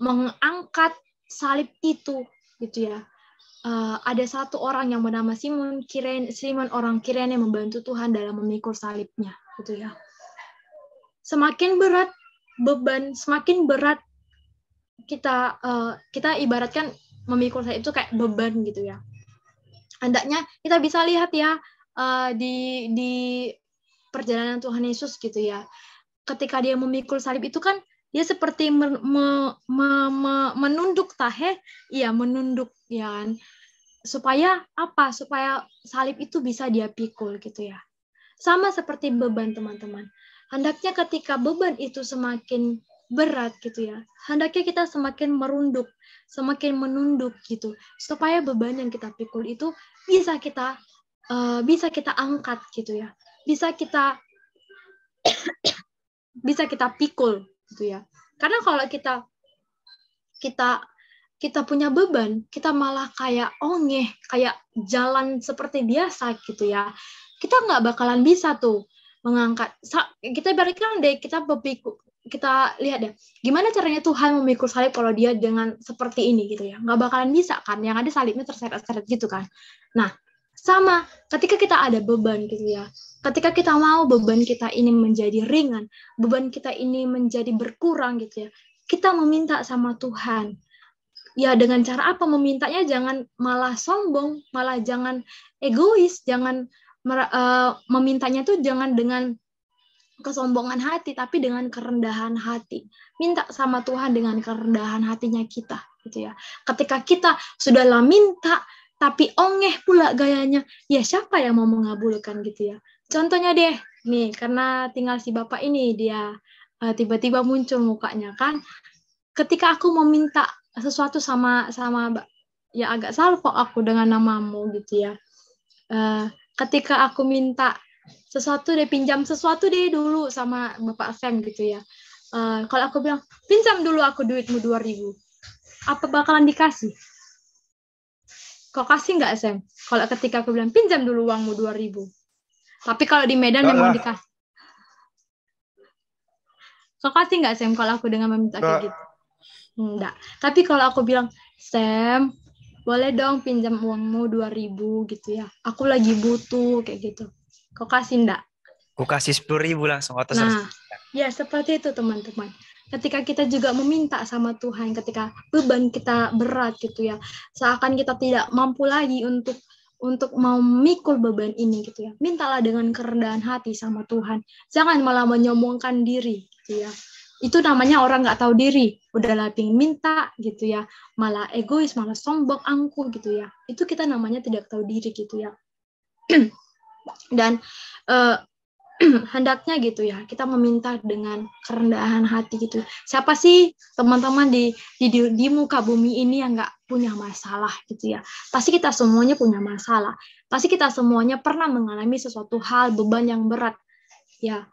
mengangkat salib itu, gitu ya. Ada satu orang yang bernama Simon orang Kirene yang membantu Tuhan dalam memikul salibnya, gitu ya. Semakin berat beban, semakin berat kita ibaratkan memikul salib itu kayak beban gitu ya. Hendaknya kita bisa lihat ya di perjalanan Tuhan Yesus gitu ya. Ketika dia memikul salib itu kan dia seperti menunduk menunduk ya kan. Supaya apa? Supaya salib itu bisa dia pikul gitu ya. Sama seperti beban teman-teman. Hendaknya ketika beban itu semakin berat gitu ya, hendaknya kita semakin merunduk, semakin menunduk gitu, supaya beban yang kita pikul itu bisa kita angkat gitu ya, bisa kita pikul gitu ya. Karena kalau kita punya beban, kita malah kayak ongeh, kayak jalan seperti biasa gitu ya, kita nggak bakalan bisa tuh mengangkat. Kita ibaratkan deh, kita lihat deh, gimana caranya Tuhan memikul salib kalau dia dengan seperti ini gitu ya, nggak bakalan bisa kan, yang ada salibnya terseret-seret gitu kan. Nah, sama ketika kita ada beban gitu ya, ketika kita mau beban kita ini menjadi ringan, beban kita ini menjadi berkurang gitu ya, kita meminta sama Tuhan. Ya dengan cara apa memintanya? Jangan malah sombong, malah jangan egois, jangan memintanya tuh jangan dengan kesombongan hati, tapi dengan kerendahan hati. Minta sama Tuhan dengan kerendahan hatinya kita, gitu ya. Ketika kita sudahlah minta, tapi ongeh pula gayanya, ya siapa yang mau mengabulkan gitu ya? contohnya deh, nih karena tinggal si bapak ini dia tiba-tiba muncul mukanya kan. Ketika aku mau minta sesuatu sama ya agak salah kok aku dengan namamu gitu ya. Ketika aku minta sesuatu deh, pinjam sesuatu deh dulu sama Bapak Sam gitu ya. Kalau aku bilang, pinjam dulu aku duitmu 2.000. Apa bakalan dikasih? Kau kasih nggak, Sam? Kalau ketika aku bilang, pinjam dulu uangmu 2.000. Tapi kalau di Medan memang dikasih. Kau kasih nggak, Sam, kalau aku dengan meminta kayak gitu? Enggak. Tapi kalau aku bilang, Sam, boleh dong pinjam uangmu 2.000 gitu ya. Aku lagi butuh kayak gitu. Kau kasih enggak? Aku kasih 10.000 langsung otos. Nah, ya seperti itu teman-teman. Ketika kita juga meminta sama Tuhan, ketika beban kita berat gitu ya, seakan kita tidak mampu lagi untuk memikul beban ini gitu ya. Mintalah dengan kerendahan hati sama Tuhan. Jangan malah menyombongkan diri gitu ya. Itu namanya orang nggak tahu diri, udahlah pingin minta gitu ya, malah egois, malah sombong, angkuh gitu ya. Itu kita namanya tidak tahu diri gitu ya. Dan hendaknya gitu ya, kita meminta dengan kerendahan hati gitu. Siapa sih teman-teman di muka bumi ini yang nggak punya masalah gitu ya? Pasti kita semuanya punya masalah. Pasti kita semuanya pernah mengalami sesuatu hal, beban yang berat ya.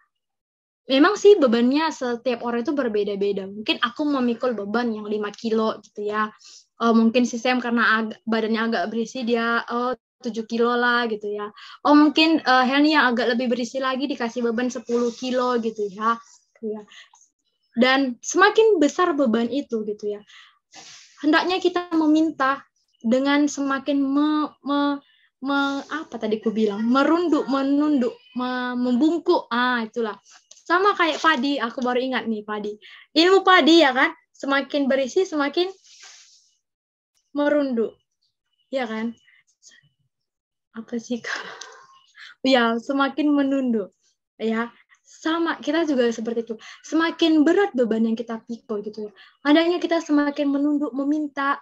Memang sih bebannya setiap orang itu berbeda-beda. Mungkin aku memikul beban yang 5 kilo gitu ya. Mungkin si Sam karena badannya agak berisi dia 7 kilo lah gitu ya. Mungkin Helni yang agak lebih berisi lagi dikasih beban 10 kilo gitu ya. Dan semakin besar beban itu gitu ya. Hendaknya kita meminta dengan semakin apa tadi aku bilang? Menunduk, membungkuk. Itulah. Sama kayak padi, aku baru ingat nih padi. Ilmu padi ya kan, semakin berisi semakin merunduk. Ya kan? Apa sih? Ya, semakin menunduk. Ya, sama kita juga seperti itu. Semakin berat beban yang kita pikul gitu ya. Adanya kita semakin menunduk, meminta.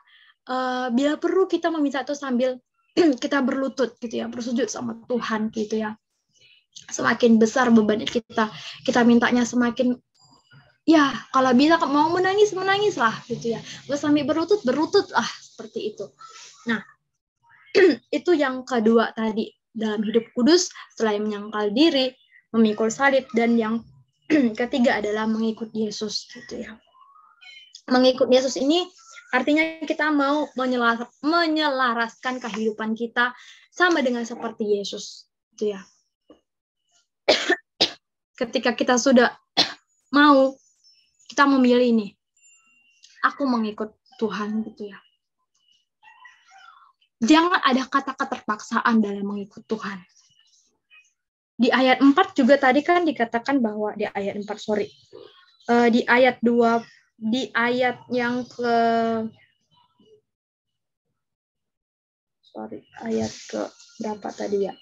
Bila perlu kita meminta itu sambil kita berlutut gitu ya, bersujud sama Tuhan gitu ya. Semakin besar beban kita mintanya semakin ya, kalau bisa mau menangis lah gitu ya. Sambil berlutut lah seperti itu. Nah, itu yang kedua tadi dalam hidup kudus, selain menyangkal diri, memikul salib, dan yang ketiga adalah mengikut Yesus gitu ya. Mengikut Yesus ini artinya kita mau menyelaraskan kehidupan kita sama dengan seperti Yesus gitu ya. Ketika kita sudah mau, kita memilih nih, aku mengikut Tuhan gitu ya. Jangan ada kata keterpaksaan dalam mengikut Tuhan. Di ayat 4 juga tadi kan dikatakan bahwa di ayat 4, di ayat 2, di ayat yang ayat ke berapa tadi ya?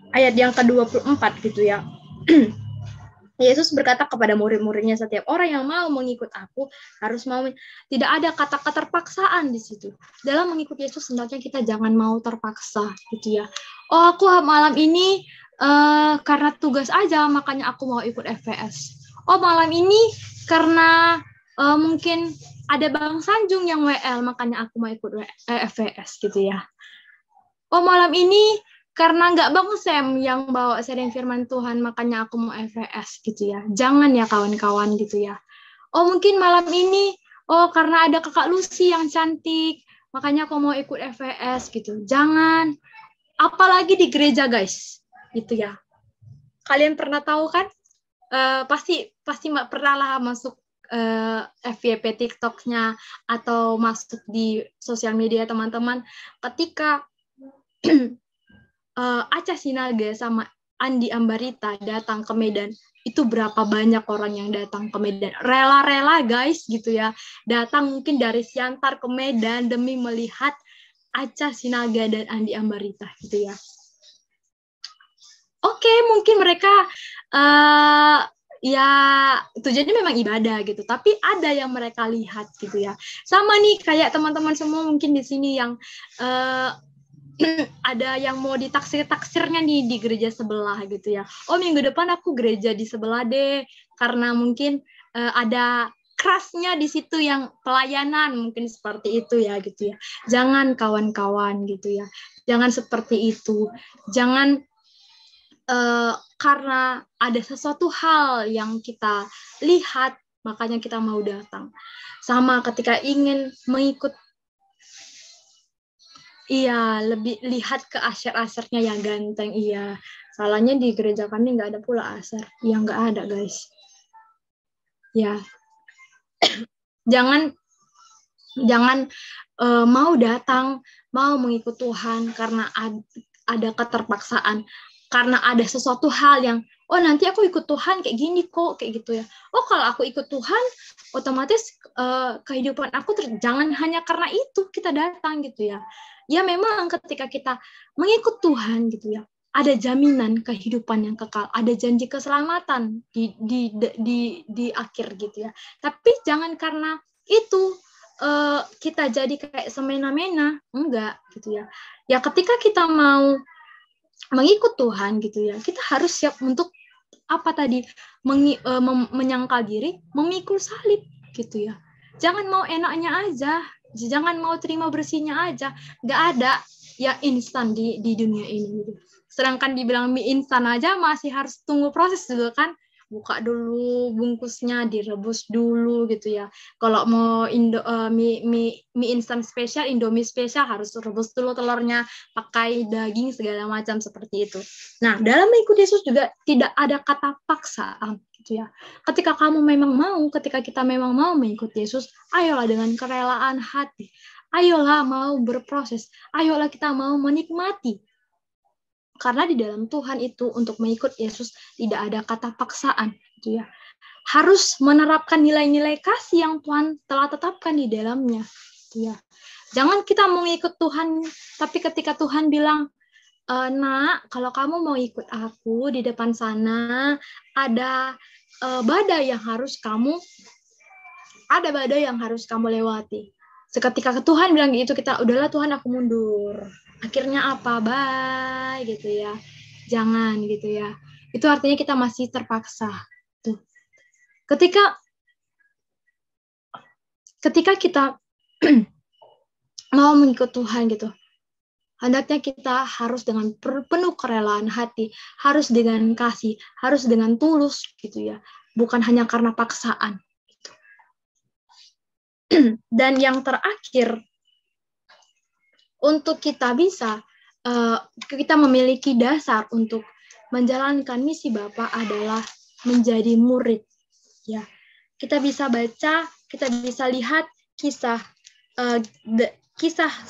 Ayat yang ke-24 gitu ya. Yesus berkata kepada murid-muridnya, setiap orang yang mau mengikut aku harus mau, tidak ada kata keterpaksaan di situ. Dalam mengikut Yesus hendaknya kita jangan mau terpaksa gitu ya. Aku malam ini karena tugas aja makanya aku mau ikut FVS. Malam ini karena mungkin ada Bang Sanjung yang WL makanya aku mau ikut FVS gitu ya. Malam ini karena nggak Bang Sam yang bawa sharing firman Tuhan, makanya aku mau FVS gitu ya. Jangan ya kawan-kawan gitu ya. Mungkin malam ini, karena ada kakak Lucy yang cantik, makanya aku mau ikut FVS gitu. Jangan. Apalagi di gereja guys, gitu ya. Kalian pernah tahu kan? Pasti pernah lah masuk FYP TikTok-nya atau masuk di sosial media teman-teman. Ketika Acha Sinaga sama Andi Ambarita datang ke Medan, itu berapa banyak orang yang datang ke Medan, rela-rela guys gitu ya, datang mungkin dari Siantar ke Medan demi melihat Acha Sinaga dan Andi Ambarita gitu ya. Oke, mungkin mereka ya tujuannya memang ibadah gitu, tapi ada yang mereka lihat gitu ya. Sama nih kayak teman-teman semua mungkin di sini yang ada yang mau ditaksir-taksirnya nih di gereja sebelah gitu ya. Oh, minggu depan aku gereja di sebelah deh, karena mungkin ada kerasnya di situ yang pelayanan, mungkin seperti itu ya gitu ya. Jangan kawan-kawan gitu ya. Jangan seperti itu. Jangan karena ada sesuatu hal yang kita lihat, makanya kita mau datang. Sama ketika ingin mengikut, iya, lebih lihat ke asyar-asyarnya yang ganteng, iya. Salahnya di gereja kami nggak ada pula asyar. Ya, nggak ada, guys. Ya. Jangan mau datang, mau mengikut Tuhan karena ada keterpaksaan. Karena ada sesuatu hal yang, oh nanti aku ikut Tuhan kayak gini kok, kayak gitu ya. Oh kalau aku ikut Tuhan, otomatis kehidupan aku jangan hanya karena itu kita datang gitu ya. Ya memang ketika kita mengikut Tuhan gitu ya, ada jaminan kehidupan yang kekal, ada janji keselamatan di akhir gitu ya. Tapi jangan karena itu kita jadi kayak semena-mena, enggak gitu ya. Ya ketika kita mau mengikut Tuhan gitu ya, kita harus siap untuk apa tadi, menyangkal diri, memikul salib gitu ya. Jangan mau enaknya aja, jangan mau terima bersihnya aja. Nggak ada yang instan di dunia ini gitu. Sedangkan dibilang mie instan aja masih harus tunggu proses juga kan. Buka dulu bungkusnya, direbus dulu gitu ya. Kalau mau mie instan spesial, Indomie spesial, harus rebus dulu telurnya, pakai daging segala macam seperti itu. Nah, dalam mengikuti Yesus juga tidak ada kata paksaan gitu ya. Ketika kamu memang mau, ketika kita memang mau mengikuti Yesus, ayolah dengan kerelaan hati. Ayolah mau berproses. Ayolah kita mau menikmati. Karena di dalam Tuhan itu untuk mengikut Yesus tidak ada kata paksaan gitu ya. Harus menerapkan nilai-nilai kasih yang Tuhan telah tetapkan di dalamnya gitu ya. Jangan kita mau ikut Tuhan tapi ketika Tuhan bilang, "Nak, kalau kamu mau ikut aku di depan sana ada badai yang harus kamu lewati." Seketika Tuhan bilang gitu, kita udahlah Tuhan aku mundur. Akhirnya apa? Bye gitu ya. Jangan gitu ya. Itu artinya kita masih terpaksa. Tuh. Ketika kita mau mengikut Tuhan gitu, hendaknya kita harus dengan penuh kerelaan hati, harus dengan kasih, harus dengan tulus gitu ya. Bukan hanya karena paksaan. Gitu. Dan yang terakhir, untuk kita bisa, kita memiliki dasar untuk menjalankan misi Bapa adalah menjadi murid. Ya, kita bisa baca, kita bisa lihat kisah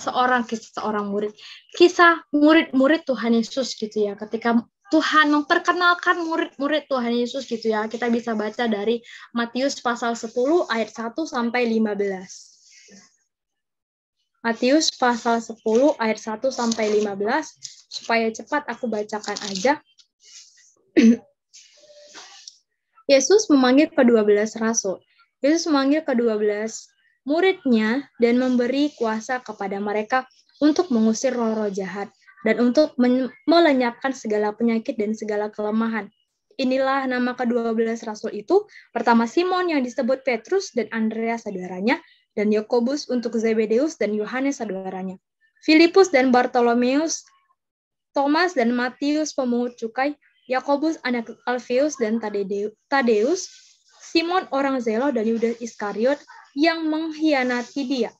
seorang murid, kisah murid-murid Tuhan Yesus gitu ya. Ketika Tuhan memperkenalkan murid-murid Tuhan Yesus gitu ya, kita bisa baca dari Matius pasal 10 ayat 1 sampai 15. Matius pasal 10 ayat 1 sampai 15, supaya cepat aku bacakan aja. Yesus memanggil ke-12 rasul. Yesus memanggil ke-12 muridnya dan memberi kuasa kepada mereka untuk mengusir roh-roh jahat dan untuk melenyapkan segala penyakit dan segala kelemahan. Inilah nama ke-12 rasul itu. Pertama Simon yang disebut Petrus dan Andreas saudaranya, dan Yakobus untuk Zebedeus dan Yohanes saudaranya, Filipus dan Bartolomeus, Thomas dan Matius pemungut cukai, Yakobus anak Alfeus dan Tadeus, Simon orang Zelo dan Yudas Iskariot yang mengkhianati dia.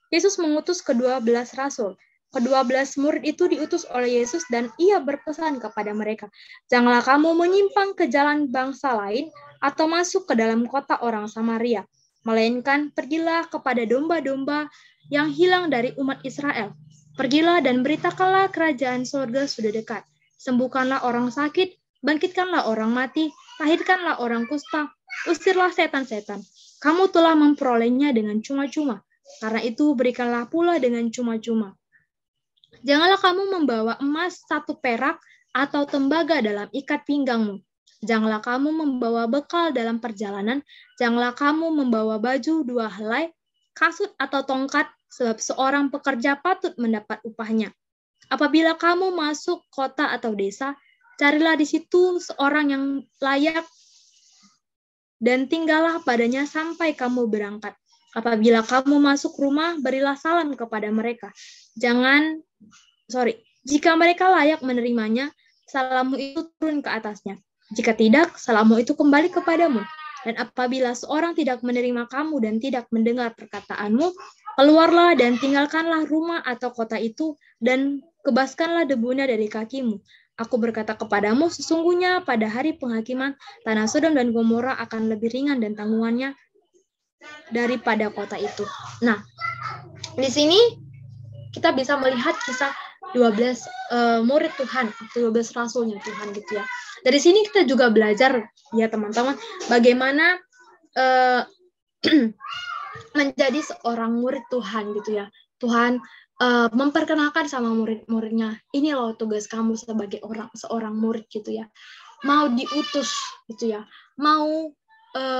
Yesus mengutus ke-12 rasul. Ke-12 murid itu diutus oleh Yesus dan ia berpesan kepada mereka, "Janganlah kamu menyimpang ke jalan bangsa lain atau masuk ke dalam kota orang Samaria. Melainkan pergilah kepada domba-domba yang hilang dari umat Israel. Pergilah dan beritakanlah kerajaan surga sudah dekat. Sembuhkanlah orang sakit, bangkitkanlah orang mati, lahirkanlah orang kusta, usirlah setan-setan. Kamu telah memperolehnya dengan cuma-cuma. Karena itu berikanlah pula dengan cuma-cuma. Janganlah kamu membawa emas 1 perak atau tembaga dalam ikat pinggangmu. Janganlah kamu membawa bekal dalam perjalanan, janganlah kamu membawa baju 2 helai, kasut atau tongkat, sebab seorang pekerja patut mendapat upahnya. Apabila kamu masuk kota atau desa, carilah di situ seorang yang layak dan tinggallah padanya sampai kamu berangkat. Apabila kamu masuk rumah, berilah salam kepada mereka. Jika mereka layak menerimanya, salammu itu turun ke atasnya. Jika tidak, salammu itu kembali kepadamu. Dan apabila seorang tidak menerima kamu dan tidak mendengar perkataanmu, keluarlah dan tinggalkanlah rumah atau kota itu, dan kebaskanlah debunya dari kakimu. Aku berkata kepadamu, sesungguhnya pada hari penghakiman, tanah Sodom dan Gomora akan lebih ringan dan tanggungannya daripada kota itu. Nah, di sini kita bisa melihat kisah 12 murid Tuhan, 12 rasulnya Tuhan gitu ya. Dari sini kita juga belajar ya teman-teman, bagaimana menjadi seorang murid Tuhan gitu ya. Tuhan memperkenalkan sama murid-muridnya, ini loh tugas kamu sebagai seorang murid gitu ya. Mau diutus gitu ya, mau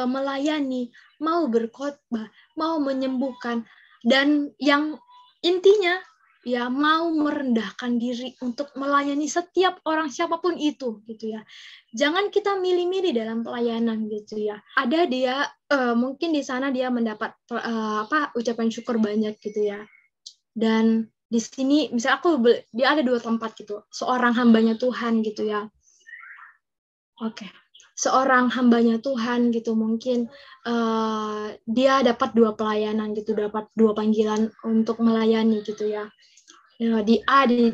melayani, mau berkhotbah, mau menyembuhkan, dan yang intinya ya mau merendahkan diri untuk melayani setiap orang siapapun itu gitu ya. Jangan kita milih-milih dalam pelayanan gitu ya. Ada dia mungkin di sana dia mendapat ucapan syukur banyak gitu ya. Dan di sini misalnya dia ada 2 tempat gitu. Seorang hambanya Tuhan gitu ya. Oke. Seorang hambanya Tuhan gitu mungkin dia dapat 2 pelayanan gitu, dapat 2 panggilan untuk melayani gitu ya. Di A dan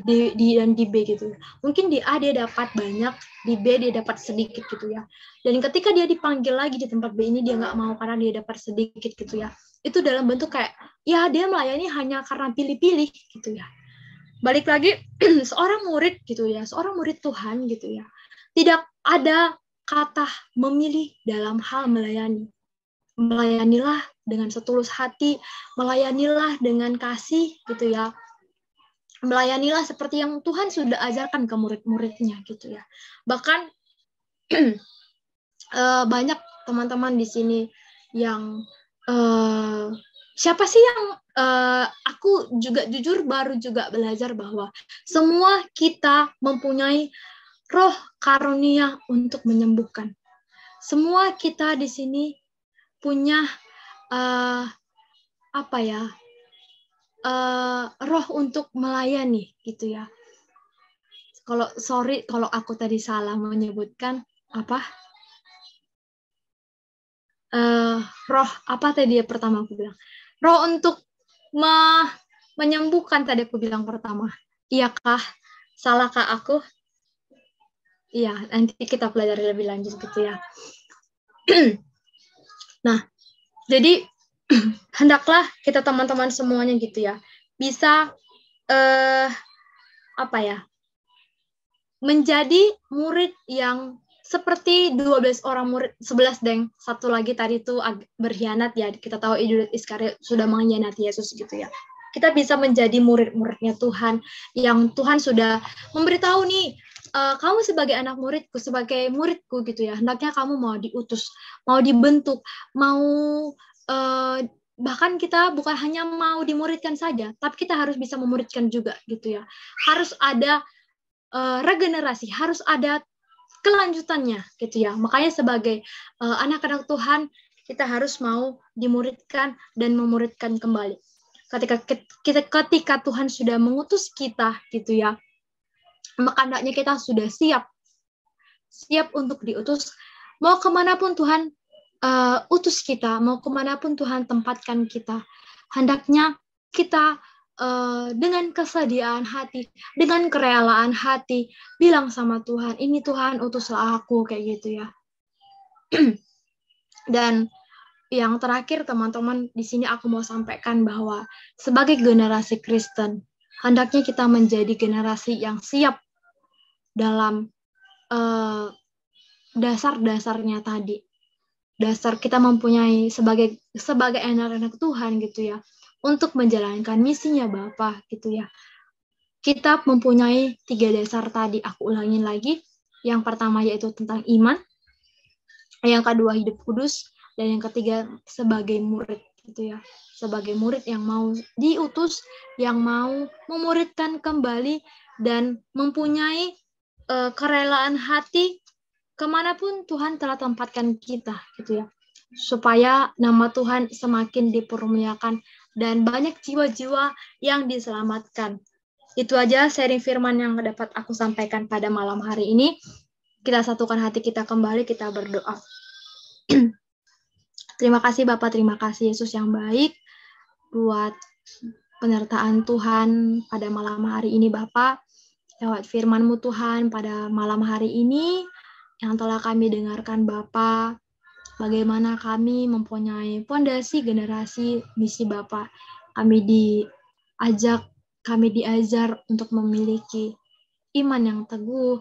di B gitu. Mungkin di A dia dapat banyak, di B dia dapat sedikit gitu ya. Dan ketika dia dipanggil lagi di tempat B ini dia nggak mau karena dia dapat sedikit gitu ya. Itu dalam bentuk kayak ya dia melayani hanya karena pilih-pilih gitu ya. Balik lagi seorang murid gitu ya, seorang murid Tuhan gitu ya. Tidak ada kata memilih dalam hal melayani. Melayanilah dengan setulus hati, melayanilah dengan kasih gitu ya. Melayanilah seperti yang Tuhan sudah ajarkan ke murid-muridnya gitu ya. Bahkan banyak teman-teman di sini yang siapa sih yang aku juga jujur baru juga belajar bahwa semua kita mempunyai roh karunia untuk menyembuhkan. Semua kita di sini punya roh untuk melayani gitu ya. Kalau aku tadi salah menyebutkan roh apa tadi ya pertama aku bilang, roh untuk menyembuhkan tadi aku bilang pertama. Iyakah? Salahkah aku? Iya, nanti kita pelajari lebih lanjut gitu ya. Nah, jadi hendaklah kita teman-teman semuanya gitu ya bisa menjadi murid yang seperti 12 orang murid, 11 deng, satu lagi tadi itu berkhianat ya, kita tahu Yudas Iskariot sudah mengkhianati Yesus gitu ya. Kita bisa menjadi murid-muridnya Tuhan yang Tuhan sudah memberitahu nih, kamu sebagai anak muridku, sebagai muridku gitu ya, hendaknya kamu mau diutus, mau dibentuk, mau bahkan kita bukan hanya mau dimuridkan saja, tapi kita harus bisa memuridkan juga gitu ya. Harus ada regenerasi, harus ada kelanjutannya gitu ya. Makanya sebagai anak-anak Tuhan kita harus mau dimuridkan dan memuridkan kembali. Ketika Tuhan sudah mengutus kita gitu ya, maka hendaknya kita sudah siap untuk diutus. Mau kemanapun Tuhan utus kita, mau kemanapun Tuhan tempatkan kita, hendaknya kita dengan kesediaan hati, dengan kerelaan hati, bilang sama Tuhan, ini Tuhan utuslah aku, kayak gitu ya. Dan yang terakhir teman-teman, di sini aku mau sampaikan bahwa sebagai generasi Kristen, hendaknya kita menjadi generasi yang siap dalam dasar-dasarnya tadi. Dasar kita mempunyai sebagai anak-anak Tuhan gitu ya, untuk menjalankan misinya Bapa gitu ya. Kita mempunyai 3 dasar tadi, aku ulangin lagi. Yang pertama yaitu tentang iman, Yang kedua hidup kudus, dan yang ketiga sebagai murid gitu ya. Sebagai murid yang mau diutus, yang mau memuridkan kembali dan mempunyai kerelaan hati kemanapun Tuhan telah tempatkan kita gitu ya. Supaya nama Tuhan semakin dipermuliakan dan banyak jiwa-jiwa yang diselamatkan. Itu aja sharing firman yang dapat aku sampaikan pada malam hari ini. Kita satukan hati kita kembali, kita berdoa. Terima kasih Bapak, terima kasih Yesus yang baik buat penyertaan Tuhan pada malam hari ini Bapak. Lewat firman-Mu Tuhan pada malam hari ini yang telah kami dengarkan Bapak. Bagaimana kami mempunyai fondasi generasi misi Bapak. Kami diajar untuk memiliki iman yang teguh,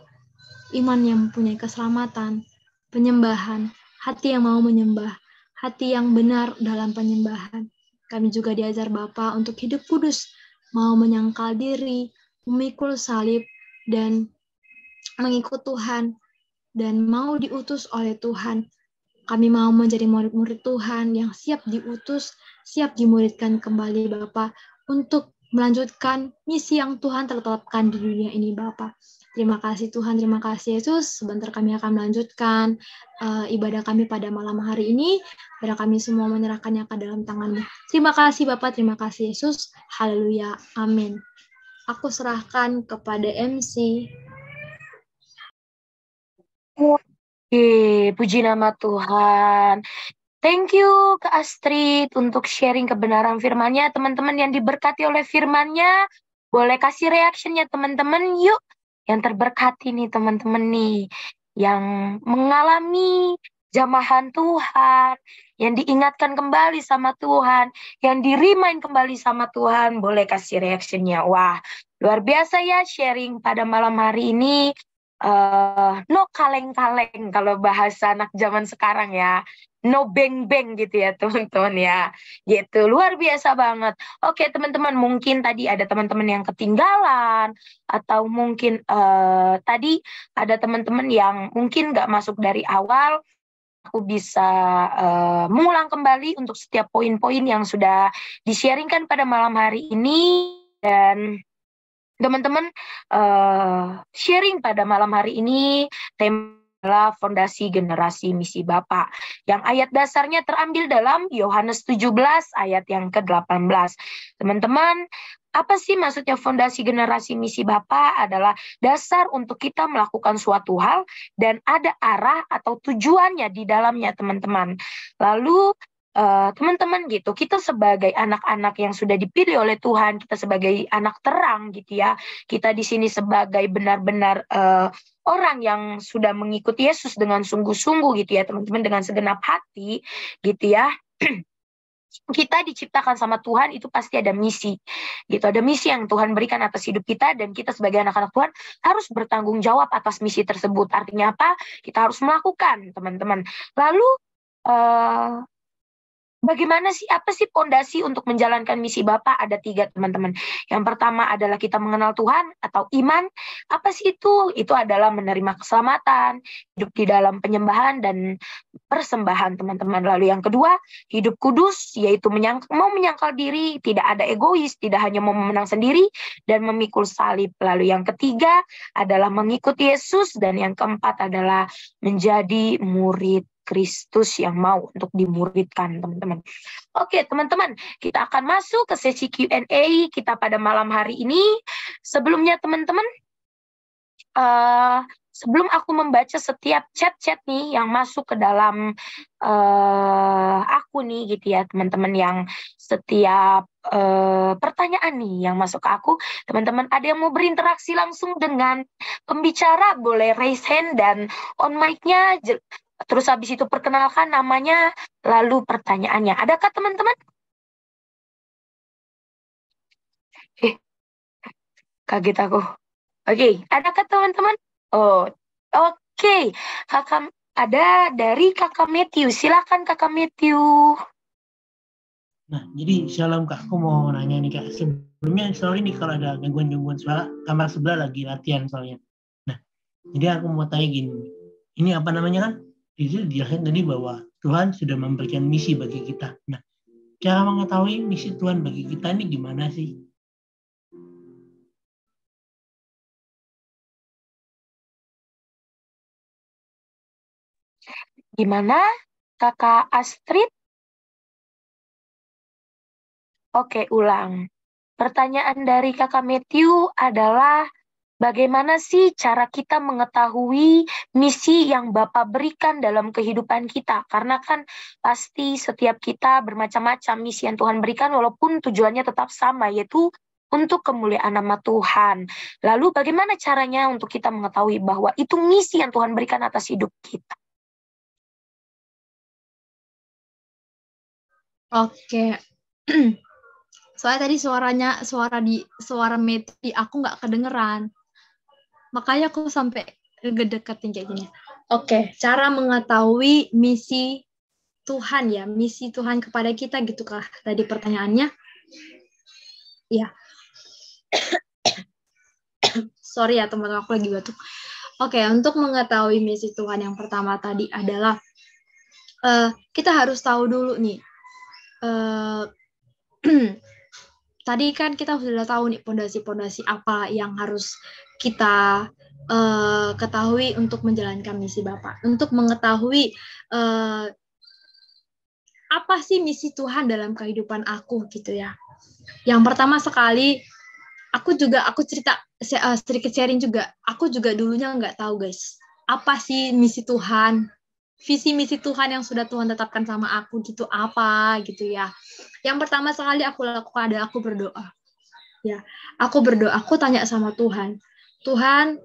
iman yang mempunyai keselamatan, penyembahan, hati yang mau menyembah, hati yang benar dalam penyembahan. Kami juga diajar Bapa untuk hidup kudus, mau menyangkal diri, memikul salib, dan mengikut Tuhan, dan mau diutus oleh Tuhan. Kami mau menjadi murid-murid Tuhan yang siap diutus, siap dimuridkan kembali Bapa, untuk melanjutkan misi yang Tuhan tetapkan di dunia ini Bapa. Terima kasih Tuhan, terima kasih Yesus. Sebentar kami akan melanjutkan ibadah kami pada malam hari ini. Biar kami semua menyerahkannya ke dalam tangan-Mu. Terima kasih Bapak, terima kasih Yesus. Haleluya, amin. Aku serahkan kepada MC. Puji nama Tuhan. Thank you Kak Astrid untuk sharing kebenaran firman-Nya. Teman-teman yang diberkati oleh firman-Nya, boleh kasih reaction-nya teman-teman yuk. Yang terberkati nih teman-teman nih, yang mengalami jamahan Tuhan, yang diingatkan kembali sama Tuhan, yang di-remind kembali sama Tuhan, boleh kasih reaction-nya. Wah, luar biasa ya sharing pada malam hari ini. No kaleng-kaleng kalau bahasa anak zaman sekarang ya. No beng-beng gitu ya teman-teman ya. Gitu, luar biasa banget. Oke teman-teman, mungkin tadi ada teman-teman yang ketinggalan, atau mungkin tadi ada teman-teman yang mungkin nggak masuk dari awal. Aku bisa mengulang kembali untuk setiap poin-poin yang sudah di-sharingkan pada malam hari ini. Dan teman-teman, sharing pada malam hari ini tema adalah fondasi generasi misi Bapak. Yang ayat dasarnya terambil dalam Yohanes 17 ayat yang ke-18. Teman-teman, apa sih maksudnya fondasi generasi misi Bapak? Adalah dasar untuk kita melakukan suatu hal dan ada arah atau tujuannya di dalamnya, teman-teman. Lalu teman-teman gitu, kita sebagai anak-anak yang sudah dipilih oleh Tuhan, kita sebagai anak terang gitu ya, kita di sini sebagai benar-benar orang yang sudah mengikuti Yesus dengan sungguh-sungguh gitu ya teman-teman, dengan segenap hati gitu ya. Kita diciptakan sama Tuhan itu pasti ada misi gitu, ada misi yang Tuhan berikan atas hidup kita, dan kita sebagai anak-anak Tuhan harus bertanggung jawab atas misi tersebut. Artinya apa? Kita harus melakukan, teman-teman. Lalu bagaimana sih, apa sih fondasi untuk menjalankan misi Bapak? Ada 3 teman-teman. Yang pertama adalah kita mengenal Tuhan atau iman. Apa sih itu? Itu adalah menerima keselamatan, hidup di dalam penyembahan dan persembahan teman-teman. Lalu yang kedua, hidup kudus, yaitu mau menyangkal diri, tidak ada egois, tidak hanya mau memenang sendiri, dan memikul salib. Lalu yang ketiga adalah mengikuti Yesus, dan yang keempat adalah menjadi murid Kristus yang mau untuk dimuridkan, teman-teman. Oke, teman-teman, kita akan masuk ke sesi Q&A kita pada malam hari ini. Sebelumnya, teman-teman, sebelum aku membaca setiap chat-chat nih yang masuk ke dalam aku nih gitu ya, teman-teman, yang setiap pertanyaan nih yang masuk ke aku, teman-teman ada yang mau berinteraksi langsung dengan pembicara, boleh raise hand dan on mic-nya. Terus habis itu perkenalkan namanya, lalu pertanyaannya. Adakah teman-teman? Kaget aku. Oke, adakah teman-teman? Oh, oke. Kakak, ada dari Kakak Matthew. Silakan Kakak Matthew. Nah, jadi shalom Kak. Aku mau nanya nih Kak. Sebelumnya sorry nih kalau ada gangguan-gangguan suara. Kamar sebelah lagi latihan soalnya. Nah, jadi aku mau tanya gini. Ini apa namanya kan? Itu dijelaskan tadi bahwa Tuhan sudah memberikan misi bagi kita. Nah, cara mengetahui misi Tuhan bagi kita ini gimana sih? Gimana, Kakak Astrid? Oke, ulang. Pertanyaan dari Kakak Matthew adalah, bagaimana sih cara kita mengetahui misi yang Bapak berikan dalam kehidupan kita? Karena kan pasti setiap kita bermacam-macam misi yang Tuhan berikan, walaupun tujuannya tetap sama, yaitu untuk kemuliaan nama Tuhan. Lalu bagaimana caranya untuk kita mengetahui bahwa itu misi yang Tuhan berikan atas hidup kita? Oke. Soalnya tadi suara Meti aku nggak kedengeran. Makanya aku sampai ngedeketin kayak gini. Oke, cara mengetahui misi Tuhan ya, misi Tuhan kepada kita gitu kah tadi pertanyaannya? Ya. Sorry ya teman-teman, aku lagi batuk. Oke, untuk mengetahui misi Tuhan yang pertama tadi adalah kita harus tahu dulu nih. Tadi kan kita sudah tahu nih pondasi-pondasi apa yang harus kita ketahui untuk menjalankan misi Bapak. Untuk mengetahui apa sih misi Tuhan dalam kehidupan aku gitu ya. Yang pertama sekali, aku cerita sedikit sharing juga. Aku juga dulunya nggak tahu guys, apa sih misi Tuhan, visi misi Tuhan yang sudah Tuhan tetapkan sama aku gitu apa gitu ya. Yang pertama sekali aku lakukan adalah aku berdoa. Ya, aku berdoa, aku tanya sama Tuhan. Tuhan,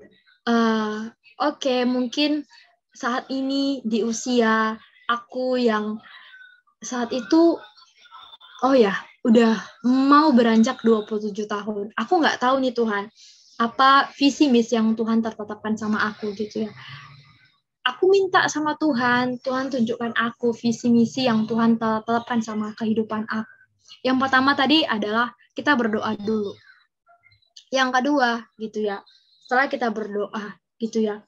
oke, mungkin saat ini di usia aku yang saat itu, udah mau beranjak 27 tahun. Aku nggak tahu nih Tuhan, apa visi misi yang Tuhan tetapkan sama aku gitu ya. Aku minta sama Tuhan tunjukkan aku visi misi yang Tuhan tetapkan sama kehidupan aku. Yang pertama tadi adalah kita berdoa dulu. Yang kedua gitu ya, setelah kita berdoa gitu ya,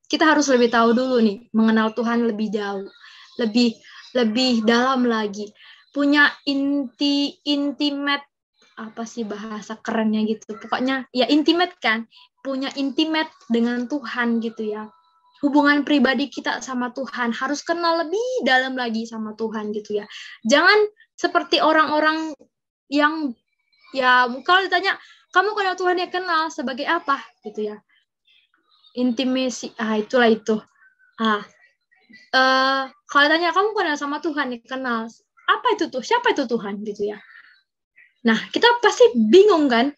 kita harus lebih tahu dulu nih, mengenal Tuhan lebih jauh, lebih dalam lagi, punya intimate, apa sih bahasa kerennya gitu, pokoknya ya intimate kan, punya intimate dengan Tuhan gitu ya. Hubungan pribadi kita sama Tuhan harus kenal lebih dalam lagi sama Tuhan gitu ya. Jangan seperti orang-orang yang ya kalau ditanya kamu kenal Tuhan ya, kenal sebagai apa gitu ya. Intimasi, itulah itu. Kalau ditanya kamu kenal sama Tuhan ya, kenal apa itu tuh, siapa itu Tuhan gitu ya. Nah kita pasti bingung kan,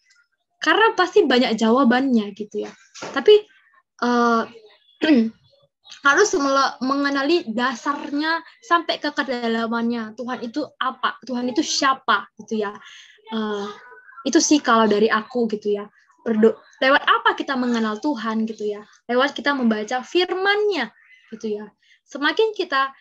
karena pasti banyak jawabannya gitu ya. Tapi harus mengenali dasarnya sampai ke kedalamannya. Tuhan itu apa? Tuhan itu siapa? Gitu ya. Itu sih kalau dari aku gitu ya. Lewat apa kita mengenal Tuhan gitu ya? Lewat kita membaca firman-Nya gitu ya. Semakin kita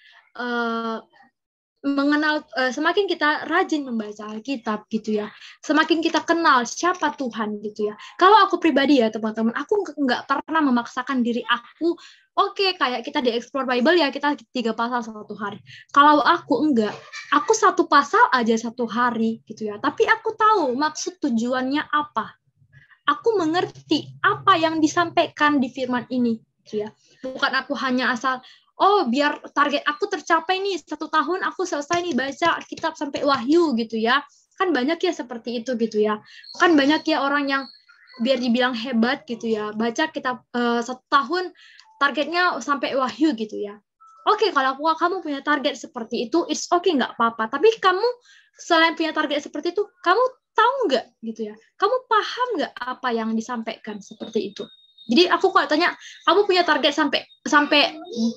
semakin kita rajin membaca Alkitab gitu ya, semakin kita kenal siapa Tuhan gitu ya. Kalau aku pribadi ya teman-teman, aku nggak pernah memaksakan diri aku, oke, kayak kita di Explore Bible ya, kita 3 pasal 1 hari. Kalau aku enggak, aku 1 pasal aja 1 hari gitu ya, tapi aku tahu maksud tujuannya apa. Aku mengerti apa yang disampaikan di firman ini gitu ya. Bukan aku hanya asal biar target aku tercapai nih 1 tahun aku selesai nih baca kitab sampai Wahyu gitu ya. Kan banyak ya seperti itu gitu ya. Kan banyak ya orang yang biar dibilang hebat gitu ya, baca kitab 1 tahun targetnya sampai Wahyu gitu ya. Oke, kalau kamu punya target seperti itu, it's okay, nggak apa-apa. Tapi kamu selain punya target seperti itu, kamu tahu nggak gitu ya? Kamu paham nggak apa yang disampaikan seperti itu? Jadi aku kalau tanya, kamu punya target sampai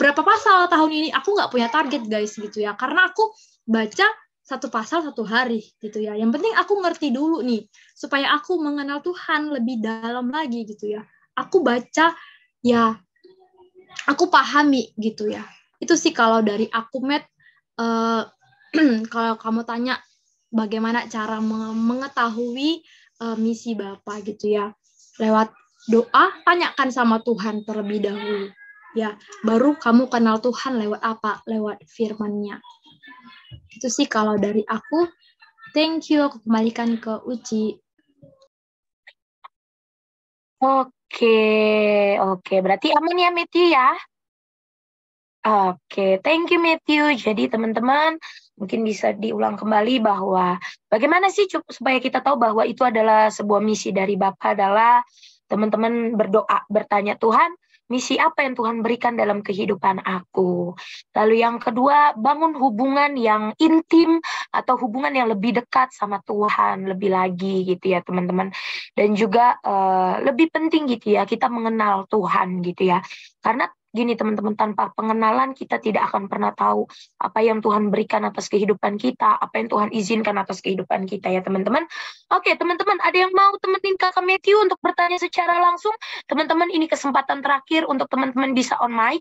berapa pasal tahun ini? Aku nggak punya target guys gitu ya, karena aku baca 1 pasal 1 hari gitu ya. Yang penting aku ngerti dulu nih, supaya aku mengenal Tuhan lebih dalam lagi gitu ya. Aku baca ya, aku pahami gitu ya. Itu sih kalau dari aku, Matt. Kalau kamu tanya bagaimana cara mengetahui misi Bapak gitu ya, lewat doa, tanyakan sama Tuhan terlebih dahulu. ya baru kamu kenal Tuhan lewat apa? Lewat firman-Nya. Itu sih kalau dari aku. Thank you, aku kembalikan ke Uci. Oke, berarti aman ya Matthew ya. Oke, thank you Matthew. Jadi teman-teman mungkin bisa diulang kembali bahwa bagaimana sih supaya kita tahu bahwa itu adalah sebuah misi dari Bapa adalah teman-teman berdoa, bertanya Tuhan, misi apa yang Tuhan berikan dalam kehidupan aku. Lalu yang kedua, bangun hubungan yang intim atau hubungan yang lebih dekat sama Tuhan, lebih lagi gitu ya teman-teman. Dan juga lebih penting gitu ya, kita mengenal Tuhan gitu ya. Karena gini teman-teman, tanpa pengenalan kita tidak akan pernah tahu apa yang Tuhan berikan atas kehidupan kita, apa yang Tuhan izinkan atas kehidupan kita ya teman-teman. Oke teman-teman, ada yang mau temenin Kakak Matthew untuk bertanya secara langsung? Teman-teman, ini kesempatan terakhir untuk teman-teman bisa on mic,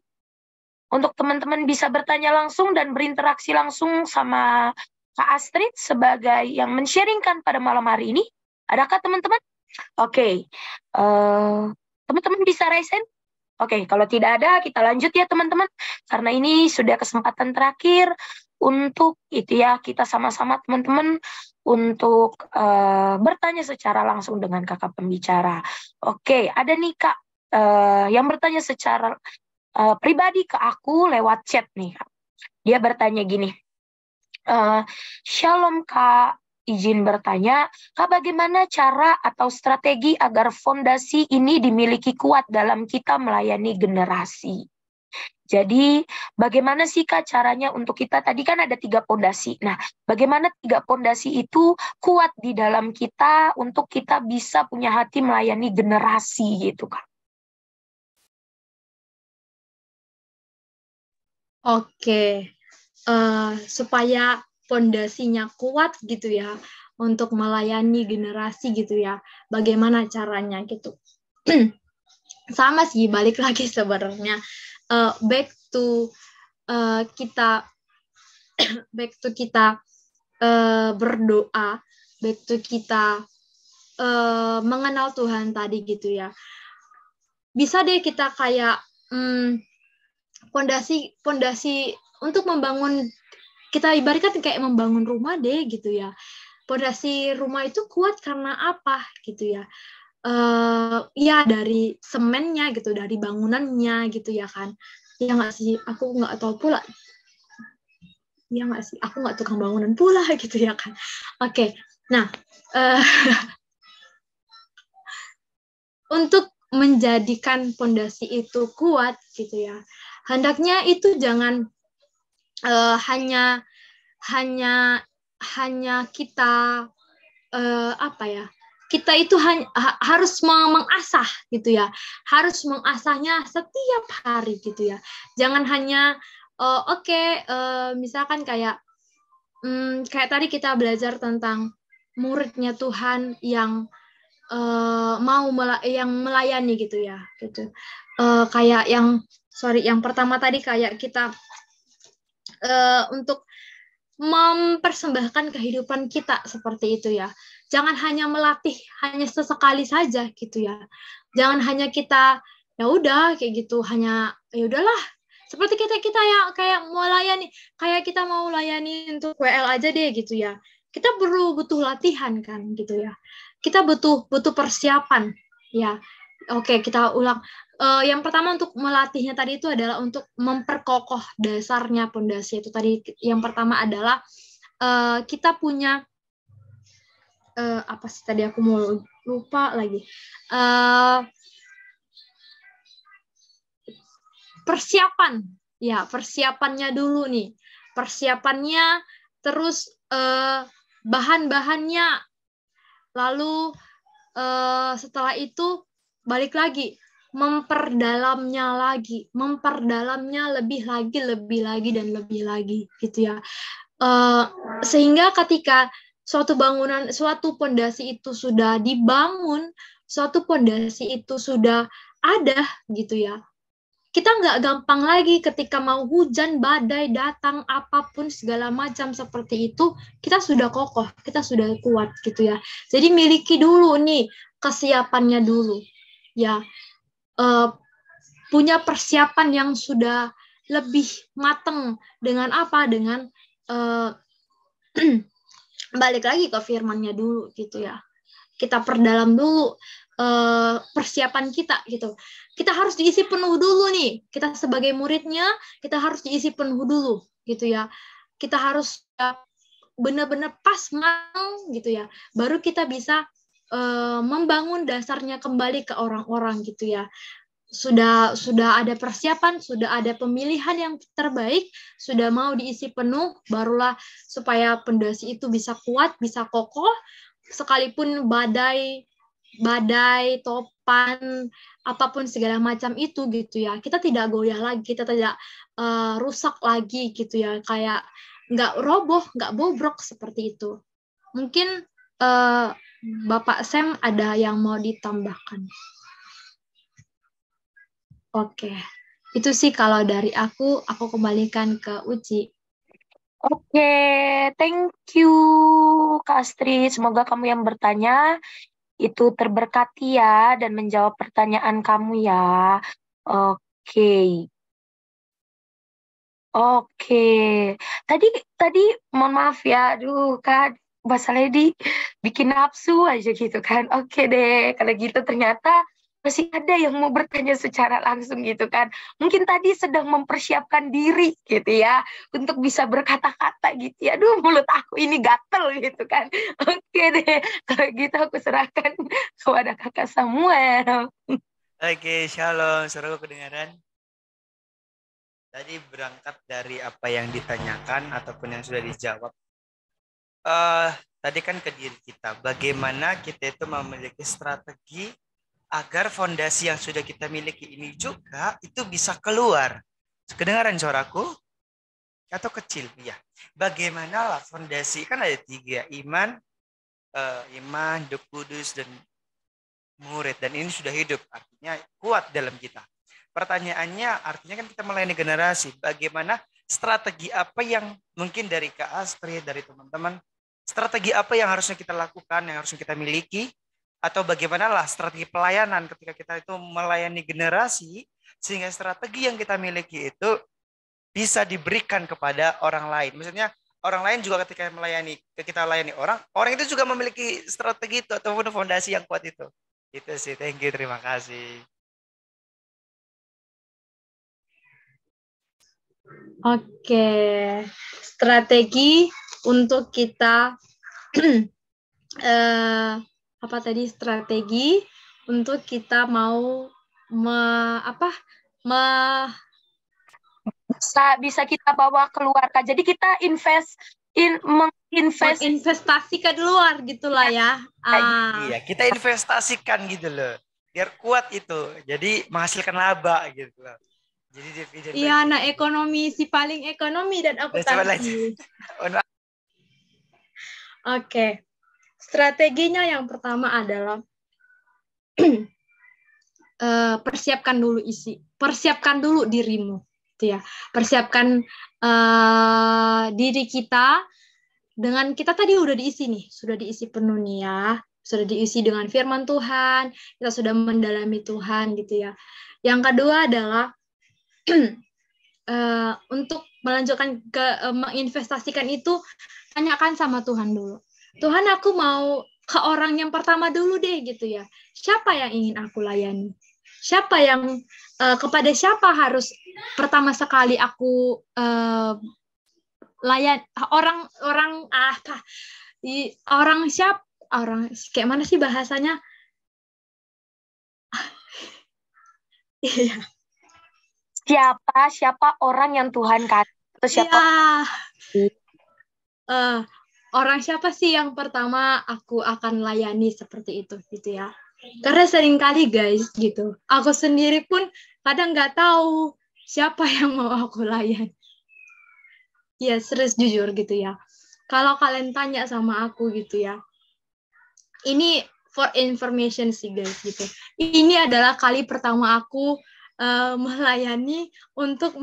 untuk teman-teman bisa bertanya langsung dan berinteraksi langsung sama Kak Astrid sebagai yang men-sharingkan pada malam hari ini. Adakah teman-teman? Oke, teman-teman bisa raise hand? Oke, kalau tidak ada, kita lanjut ya teman-teman. Karena ini sudah kesempatan terakhir untuk itu ya, kita sama-sama teman-teman untuk bertanya secara langsung dengan kakak pembicara. Oke, ada nih Kak yang bertanya secara pribadi ke aku lewat chat nih. Dia bertanya gini, Shalom Kak, izin bertanya, Kak, bagaimana cara atau strategi agar fondasi ini dimiliki kuat dalam kita melayani generasi? Jadi, bagaimana sih Kak caranya untuk kita, tadi kan ada 3 fondasi. Nah, bagaimana 3 fondasi itu kuat di dalam kita untuk kita bisa punya hati melayani generasi gitu Kak? Oke, supaya fondasinya kuat gitu ya untuk melayani generasi gitu ya. Bagaimana caranya gitu? Sama sih, balik lagi sebenarnya back to kita berdoa, back to kita mengenal Tuhan tadi gitu ya. Bisa deh kita kayak fondasi untuk membangun, kita ibaratkan kayak membangun rumah deh gitu ya. Fondasi rumah itu kuat karena apa gitu ya? Ya dari semennya gitu, dari bangunannya gitu ya kan. Ya nggak sih, aku nggak tahu pula. Ya nggak sih, aku nggak tukang bangunan pula gitu ya kan. Oke, nah untuk menjadikan fondasi itu kuat gitu ya, hendaknya itu jangan hanya kita kita itu harus mengasah gitu ya, harus mengasahnya setiap hari gitu ya. Jangan hanya misalkan kayak tadi kita belajar tentang muridnya Tuhan yang yang melayani gitu ya, gitu. Kayak yang pertama tadi kayak kita untuk mempersembahkan kehidupan kita seperti itu ya. Jangan hanya melatih hanya sesekali saja gitu ya. Jangan hanya kita ya udah kayak gitu, hanya ya udahlah. Seperti kita ya kayak mau layani, kayak kita mau layani untuk WL aja deh gitu ya. Kita butuh latihan kan gitu ya. Kita butuh persiapan ya. Oke, kita ulang. Yang pertama untuk melatihnya tadi itu adalah untuk memperkokoh dasarnya, pondasi itu tadi. Yang pertama adalah kita punya apa sih tadi, aku mau lupa lagi. Persiapan, ya persiapannya dulu nih. Persiapannya, terus bahan-bahannya, lalu setelah itu balik lagi memperdalamnya lebih lagi dan lebih lagi gitu ya. Sehingga ketika suatu bangunan, suatu pondasi itu sudah dibangun, suatu pondasi itu sudah ada gitu ya, kita nggak gampang lagi ketika mau hujan, badai datang, apapun segala macam seperti itu, kita sudah kokoh, kita sudah kuat gitu ya. Jadi miliki dulu nih kesiapannya dulu ya. punya persiapan yang sudah lebih matang dengan apa? Dengan balik lagi ke firman-Nya dulu gitu ya. Kita perdalam dulu persiapan kita gitu. Kita harus diisi penuh dulu nih. Kita sebagai muridnya, kita harus diisi penuh dulu gitu ya. Kita harus benar-benar pas matang gitu ya. Baru kita bisa membangun dasarnya kembali ke orang-orang gitu ya. Sudah ada persiapan, sudah ada pemilihan yang terbaik, sudah mau diisi penuh, barulah supaya pondasi itu bisa kuat, bisa kokoh, sekalipun badai, topan, apapun segala macam itu gitu ya. Kita tidak goyah lagi, kita tidak rusak lagi gitu ya, kayak nggak roboh, nggak bobrok seperti itu. Mungkin Bapak Sam ada yang mau ditambahkan? Oke, itu sih kalau dari aku kembalikan ke Uci. Oke, thank you Kak Astrid. Semoga kamu yang bertanya itu terberkati ya dan menjawab pertanyaan kamu ya. Oke. Tadi mohon maaf ya, aduh Kak, Bahasa Lady bikin nafsu aja gitu kan. Oke deh, kalau gitu ternyata masih ada yang mau bertanya secara langsung gitu kan. Mungkin tadi sedang mempersiapkan diri gitu ya, untuk bisa berkata-kata gitu ya. Aduh, mulut aku ini gatel gitu kan. Oke deh, kalau gitu aku serahkan kepada Kakak Samuel. Oke, shalom, saudaraku kedengaran. Tadi berangkat dari apa yang ditanyakan ataupun yang sudah dijawab. Tadi kan ke diri kita, bagaimana kita itu memiliki strategi agar fondasi yang sudah kita miliki ini juga itu bisa keluar. Kedengaran suaraku? Atau kecil? Ya. Bagaimana lah fondasi, kan ada 3, iman, Duh Kudus, dan murid. Dan ini sudah hidup, artinya kuat dalam kita. Pertanyaannya, artinya kan kita melayani generasi. Bagaimana strategi apa yang mungkin dari Kak Astrid, dari teman-teman, strategi apa yang harusnya kita lakukan, yang harusnya kita miliki, atau bagaimanalah strategi pelayanan ketika kita itu melayani generasi, sehingga strategi yang kita miliki itu bisa diberikan kepada orang lain. Maksudnya orang lain juga ketika kita melayani orang itu juga memiliki strategi itu ataupun fondasi yang kuat itu. Itu sih, thank you, terima kasih. Oke, strategi untuk kita strategi untuk kita mau bisa kita bawa keluar Kak. Jadi kita menginvestasikan luar gitulah ya. Iya, kita investasikan gitu loh. Biar kuat itu. Jadi menghasilkan laba gitu loh. Jadi dividen. Iya, anak ekonomi si paling ekonomi dan akuntansi. Oke. Strateginya yang pertama adalah persiapkan dulu dirimu, gitu ya. Persiapkan diri kita dengan kita tadi udah diisi nih, sudah diisi penuh nih ya, sudah diisi dengan firman Tuhan, kita sudah mendalami Tuhan gitu ya. Yang kedua adalah untuk melanjutkan ke menginvestasikan itu, tanyakan sama Tuhan dulu. Tuhan, aku mau ke orang yang pertama dulu deh gitu ya. Siapa yang ingin aku layani? Siapa yang kepada siapa harus pertama sekali aku orang siapa? Orang kayak mana sih bahasanya? Iya. Siapa orang yang Tuhan kasih atau siapa? Orang siapa sih yang pertama aku akan layani seperti itu gitu ya. Karena seringkali guys gitu, aku sendiri pun kadang nggak tahu siapa yang mau aku layani. Ya serius jujur gitu ya. Kalau kalian tanya sama aku gitu ya, ini for information sih guys gitu. Ini adalah kali pertama aku melayani untuk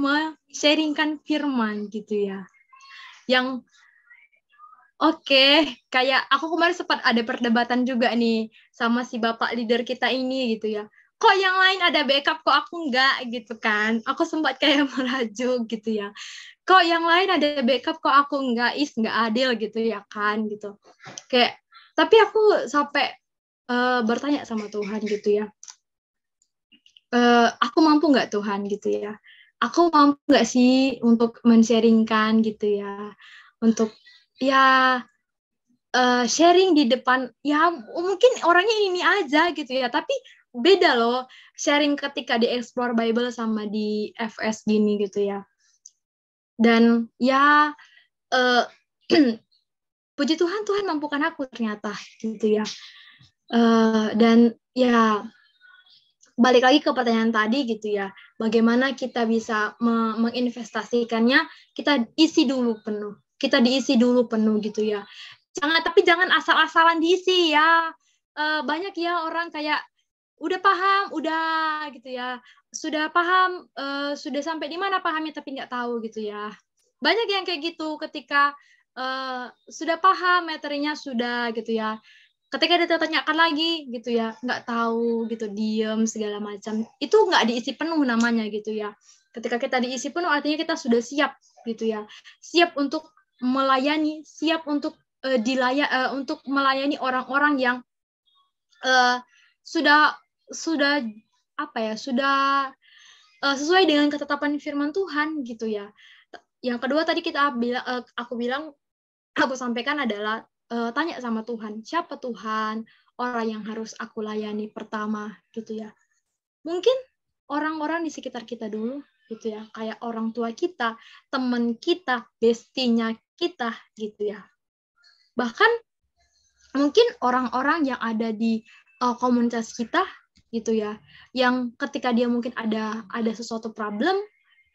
sharingkan firman gitu ya. Yang kayak aku kemarin sempat ada perdebatan juga nih sama si bapak leader kita ini gitu ya. kok yang lain ada backup, kok aku enggak gitu kan. Aku sempat kayak merajuk gitu ya. Kok yang lain ada backup, kok aku enggak, enggak adil gitu ya kan gitu. Kayak, tapi aku sampai bertanya sama Tuhan gitu ya. Aku mampu nggak Tuhan gitu ya. Aku mampu nggak sih untuk men-sharingkan gitu ya. Untuk ya sharing di depan, ya mungkin orangnya ini aja gitu ya, tapi beda loh sharing ketika di Explore Bible sama di FS gini gitu ya. Dan ya puji Tuhan, Tuhan mampukan aku ternyata gitu ya. Dan ya balik lagi ke pertanyaan tadi gitu ya, bagaimana kita bisa menginvestasikannya, kita isi dulu penuh, kita diisi dulu penuh gitu ya. Tapi jangan asal-asalan diisi ya. Banyak ya orang kayak udah paham, udah gitu ya, sudah paham, sudah sampai di mana pahamnya tapi nggak tahu gitu ya. Banyak yang kayak gitu ketika sudah paham materinya sudah gitu ya. Ketika ditanyakan lagi gitu ya, nggak tahu gitu, diem segala macam, itu nggak diisi penuh namanya gitu ya. Ketika kita diisi penuh artinya kita sudah siap gitu ya, siap untuk melayani, siap untuk untuk melayani orang-orang yang sudah apa ya, sudah sesuai dengan ketetapan firman Tuhan gitu ya. Yang kedua tadi aku sampaikan adalah tanya sama Tuhan, siapa Tuhan, orang yang harus aku layani pertama gitu ya. Mungkin orang-orang di sekitar kita dulu gitu ya, kayak orang tua kita, teman kita, bestinya kita gitu ya. Bahkan mungkin orang-orang yang ada di komunitas kita gitu ya, yang ketika dia mungkin ada sesuatu problem,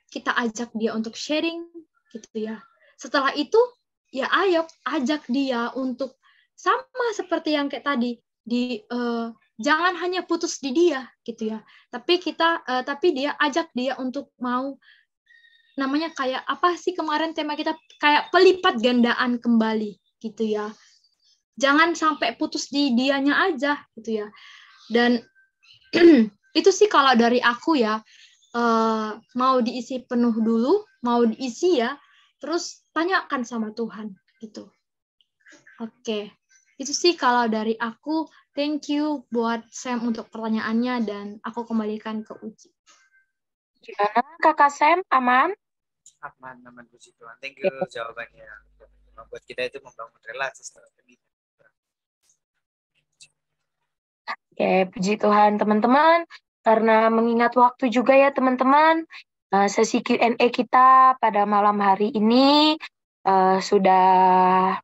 kita ajak dia untuk sharing gitu ya. Setelah itu ya ayo ajak dia untuk sama seperti yang kayak tadi, jangan hanya putus di dia gitu ya, tapi dia ajak dia untuk mau, namanya kayak apa sih kemarin tema kita, kayak pelipat gandaan kembali gitu ya. Jangan sampai putus di dianya aja gitu ya. Dan itu sih kalau dari aku ya, mau diisi penuh dulu, mau diisi ya, terus tanyakan sama Tuhan gitu. Oke. Itu sih kalau dari aku. Thank you buat Sam untuk pertanyaannya, dan aku kembalikan ke Uci. Gimana Kakak Sam, aman? Aman, puji Tuhan. Thank you jawabannya. Membuat kita itu membangun relasi setelah pendidikan. Oke, puji Tuhan teman-teman. Karena mengingat waktu juga ya teman-teman, sesi Q&A kita pada malam hari ini sudah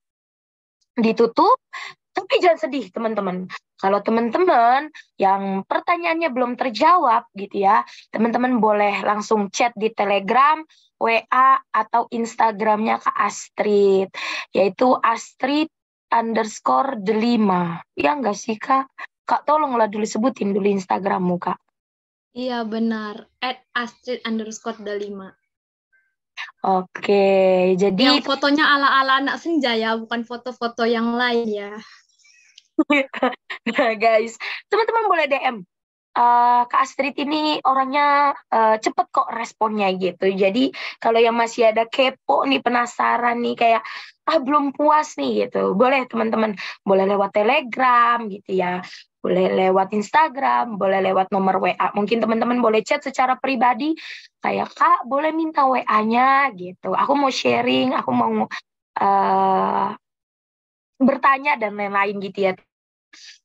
ditutup. Tapi jangan sedih teman-teman. Kalau teman-teman yang pertanyaannya belum terjawab gitu ya, teman-teman boleh langsung chat di Telegram, WA, atau Instagramnya Kak Astrid, yaitu Astrid_delima. Ya nggak sih Kak? Kak tolonglah dulu sebutin dulu Instagrammu Kak. Iya benar, @Astrid_delima. Oke, jadi yang fotonya ala-ala anak senja ya, bukan foto-foto yang lain ya. Nah guys, teman-teman boleh DM. Kak Astrid ini orangnya cepet kok responnya gitu. Jadi kalau yang masih ada kepo nih, penasaran nih, kayak belum puas nih gitu, boleh teman-teman, boleh lewat Telegram gitu ya, boleh lewat Instagram, boleh lewat nomor WA. Mungkin teman-teman boleh chat secara pribadi, kayak Kak boleh minta WA-nya gitu. Aku mau sharing, aku mau bertanya dan lain-lain gitu ya.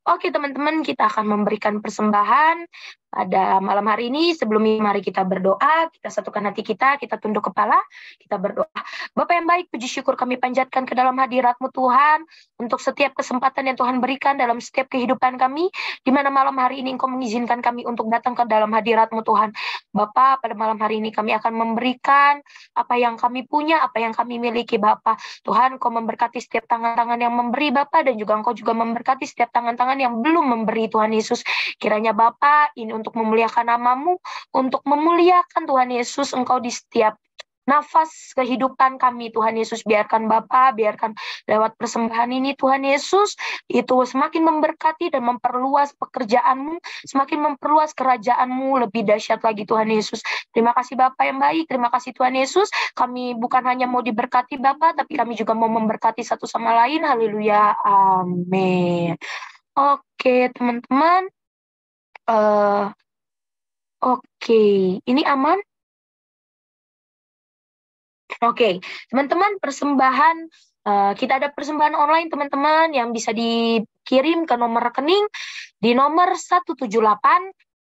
Oke teman-teman, kita akan memberikan persembahan pada malam hari ini. Sebelum mari kita berdoa, kita satukan hati kita tunduk kepala, kita berdoa. Bapa yang baik, puji syukur kami panjatkan ke dalam hadirat-Mu Tuhan, untuk setiap kesempatan yang Tuhan berikan dalam setiap kehidupan kami, di mana malam hari ini Engkau mengizinkan kami untuk datang ke dalam hadirat-Mu Tuhan. Bapa, pada malam hari ini kami akan memberikan apa yang kami punya, apa yang kami miliki Bapa. Tuhan, Engkau memberkati setiap tangan-tangan yang memberi Bapa, dan juga Engkau juga memberkati setiap tangan-tangan yang belum memberi Tuhan Yesus. Kiranya Bapa ini untuk memuliakan nama-Mu, untuk memuliakan Tuhan Yesus Engkau di setiap nafas kehidupan kami, Tuhan Yesus. Biarkan Bapa, biarkan lewat persembahan ini, Tuhan Yesus, itu semakin memberkati dan memperluas pekerjaan-Mu, semakin memperluas kerajaan-Mu lebih dahsyat lagi, Tuhan Yesus. Terima kasih Bapa yang baik, terima kasih Tuhan Yesus. Kami bukan hanya mau diberkati Bapa, tapi kami juga mau memberkati satu sama lain. Haleluya, amin. Oke, teman-teman. Oke, ini aman? Oke, teman-teman, persembahan kita ada persembahan online, teman-teman, yang bisa dikirim ke nomor rekening di nomor 178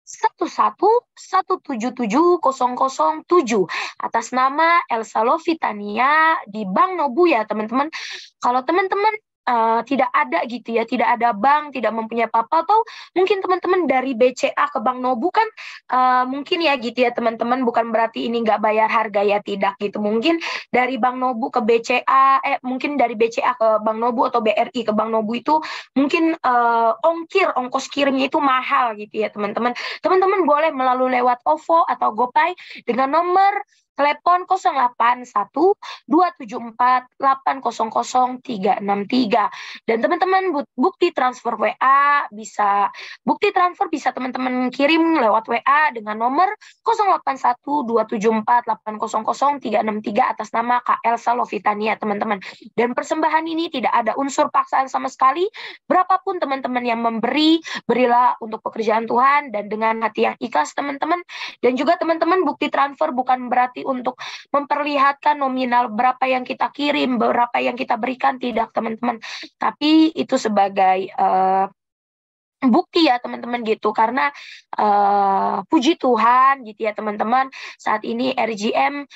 11 177 007 atas nama Elsa Lovitania di Bank Nobu ya, teman-teman. Kalau teman-teman tidak ada gitu ya, tidak ada bank, tidak mempunyai apa-apa, atau mungkin teman-teman dari BCA ke Bank Nobu kan mungkin ya gitu ya teman-teman, bukan berarti ini nggak bayar harga ya, tidak gitu. Mungkin dari Bank Nobu ke BCA, mungkin dari BCA ke Bank Nobu atau BRI ke Bank Nobu itu mungkin ongkos kirimnya itu mahal gitu ya teman-teman. Teman-teman boleh melalui lewat OVO atau GoPay dengan nomor telepon 081 274 800 363. Dan teman-teman bukti transfer WA bisa teman-teman kirim lewat WA dengan nomor 081 274 800 363 atas nama Kak Elsa Lovitania, teman-teman. Dan persembahan ini tidak ada unsur paksaan sama sekali. Berapapun teman-teman yang memberi, berilah untuk pekerjaan Tuhan dan dengan hati yang ikhlas, teman-teman. Dan juga teman-teman, bukti transfer bukan berarti untuk memperlihatkan nominal berapa yang kita kirim, berapa yang kita berikan, tidak teman-teman. Tapi itu sebagai bukti ya teman-teman gitu, karena puji Tuhan gitu ya teman-teman, saat ini RGM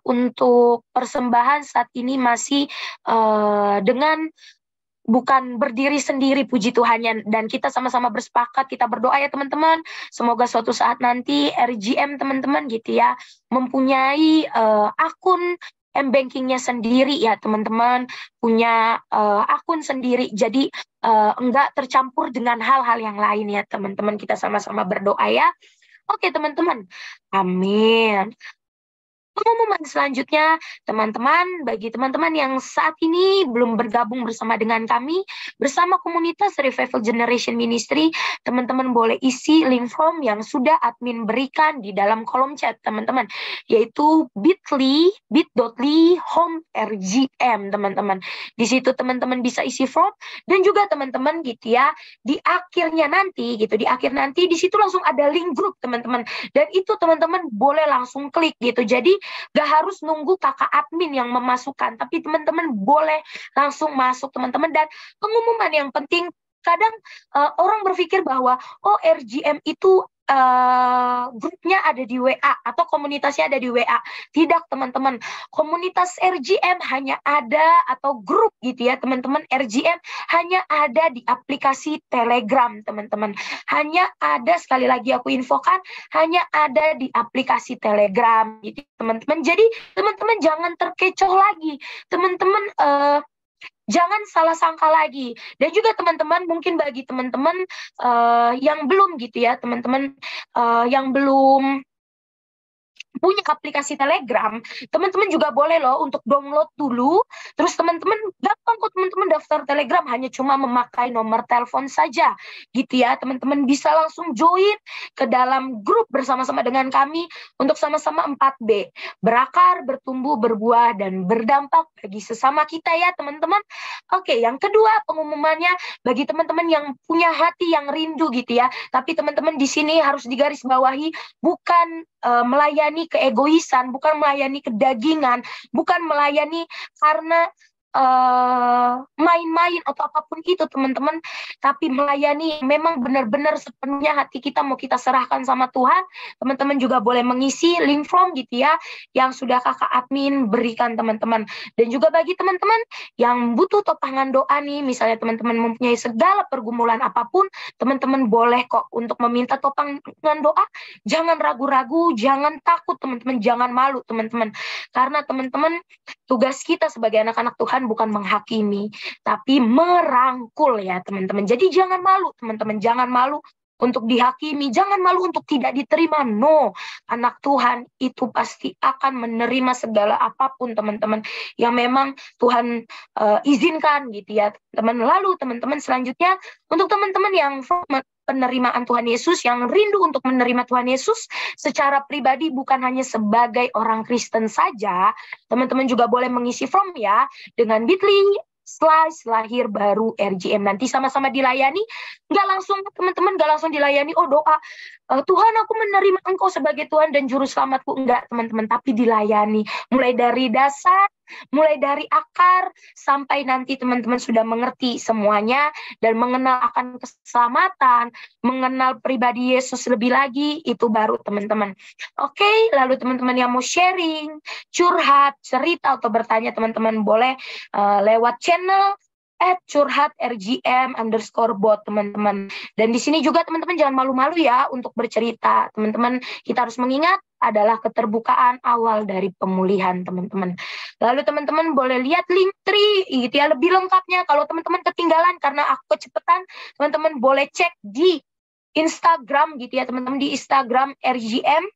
untuk persembahan saat ini masih dengan bukan berdiri sendiri, puji Tuhannya, dan kita sama-sama bersepakat, kita berdoa ya teman-teman, semoga suatu saat nanti RGM teman-teman gitu ya mempunyai akun m-bankingnya sendiri ya teman-teman, punya akun sendiri, jadi enggak tercampur dengan hal-hal yang lain ya teman-teman. Kita sama-sama berdoa ya. Oke teman-teman, amin. Pengumuman selanjutnya, teman-teman, bagi teman-teman yang saat ini belum bergabung bersama dengan kami, bersama komunitas Revival Generation Ministry, teman-teman boleh isi link form yang sudah admin berikan di dalam kolom chat, teman-teman, yaitu bit.ly/home-RGM, teman-teman. Di situ teman-teman bisa isi form, dan juga teman-teman gitu ya, di akhir nanti, di situ langsung ada link grup, teman-teman, dan itu teman-teman boleh langsung klik gitu. Jadi gak harus nunggu kakak admin yang memasukkan, tapi teman-teman boleh langsung masuk teman-teman. Dan pengumuman yang penting, kadang orang berpikir bahwa RGM itu grupnya ada di WA atau komunitasnya ada di WA. Tidak teman-teman, komunitas RGM hanya ada, atau grup gitu ya teman-teman, RGM hanya ada di aplikasi Telegram teman-teman. Hanya ada, sekali lagi aku infokan, hanya ada di aplikasi Telegram gitu teman-teman. Jadi teman-teman jangan terkecoh lagi, teman-teman jangan salah sangka lagi. Dan juga teman-teman, mungkin bagi teman-teman yang belum gitu ya, teman-teman yang belum punya aplikasi Telegram, teman-teman juga boleh loh untuk download dulu. Terus teman-teman gampang kok teman-teman daftar Telegram, hanya cuma memakai nomor telepon saja gitu ya. Teman-teman bisa langsung join ke dalam grup bersama-sama dengan kami untuk sama-sama 4B, berakar, bertumbuh, berbuah, dan berdampak bagi sesama kita ya teman-teman. Oke, yang kedua pengumumannya, bagi teman-teman yang punya hati yang rindu gitu ya, tapi teman-teman di sini harus digarisbawahi, bukan melayani keegoisan, bukan melayani kedagingan, bukan melayani karena main-main atau apapun itu teman-teman, tapi melayani memang benar-benar sepenuhnya hati kita mau kita serahkan sama Tuhan. Teman-teman juga boleh mengisi link form gitu ya, yang sudah kakak admin berikan teman-teman. Dan juga bagi teman-teman yang butuh topangan doa nih, misalnya teman-teman mempunyai segala pergumulan apapun, teman-teman boleh kok untuk meminta topangan doa. Jangan ragu-ragu, jangan takut teman-teman, jangan malu teman-teman, karena teman-teman, tugas kita sebagai anak-anak Tuhan bukan menghakimi, tapi merangkul ya teman-teman. Jadi jangan malu teman-teman, jangan malu untuk dihakimi, jangan malu untuk tidak diterima. No, anak Tuhan itu pasti akan menerima segala apapun teman-teman yang memang Tuhan izinkan gitu ya teman. Lalu teman-teman selanjutnya untuk teman-teman yang penerimaan Tuhan Yesus, yang rindu untuk menerima Tuhan Yesus secara pribadi bukan hanya sebagai orang Kristen saja, teman-teman juga boleh mengisi form ya dengan bit.ly/lahir baru RJM. Nanti sama-sama dilayani, nggak langsung teman-teman, nggak langsung dilayani, oh doa, Tuhan aku menerima Engkau sebagai Tuhan dan Juru Selamatku, enggak teman-teman, tapi dilayani. Mulai dari dasar, mulai dari akar, sampai nanti teman-teman sudah mengerti semuanya dan mengenal akan keselamatan, mengenal pribadi Yesus lebih lagi, itu baru teman-teman. Oke, lalu teman-teman yang mau sharing, curhat, cerita, atau bertanya, teman-teman boleh lewat channel @curhat_rgm_bot teman-teman. Dan di sini juga teman-teman jangan malu-malu ya untuk bercerita. Teman-teman, kita harus mengingat adalah keterbukaan awal dari pemulihan teman-teman. Lalu teman-teman boleh lihat Linktree gitu ya lebih lengkapnya. Kalau teman-teman ketinggalan karena aku kecepatan, teman-teman boleh cek di Instagram gitu ya teman-teman, di Instagram RGM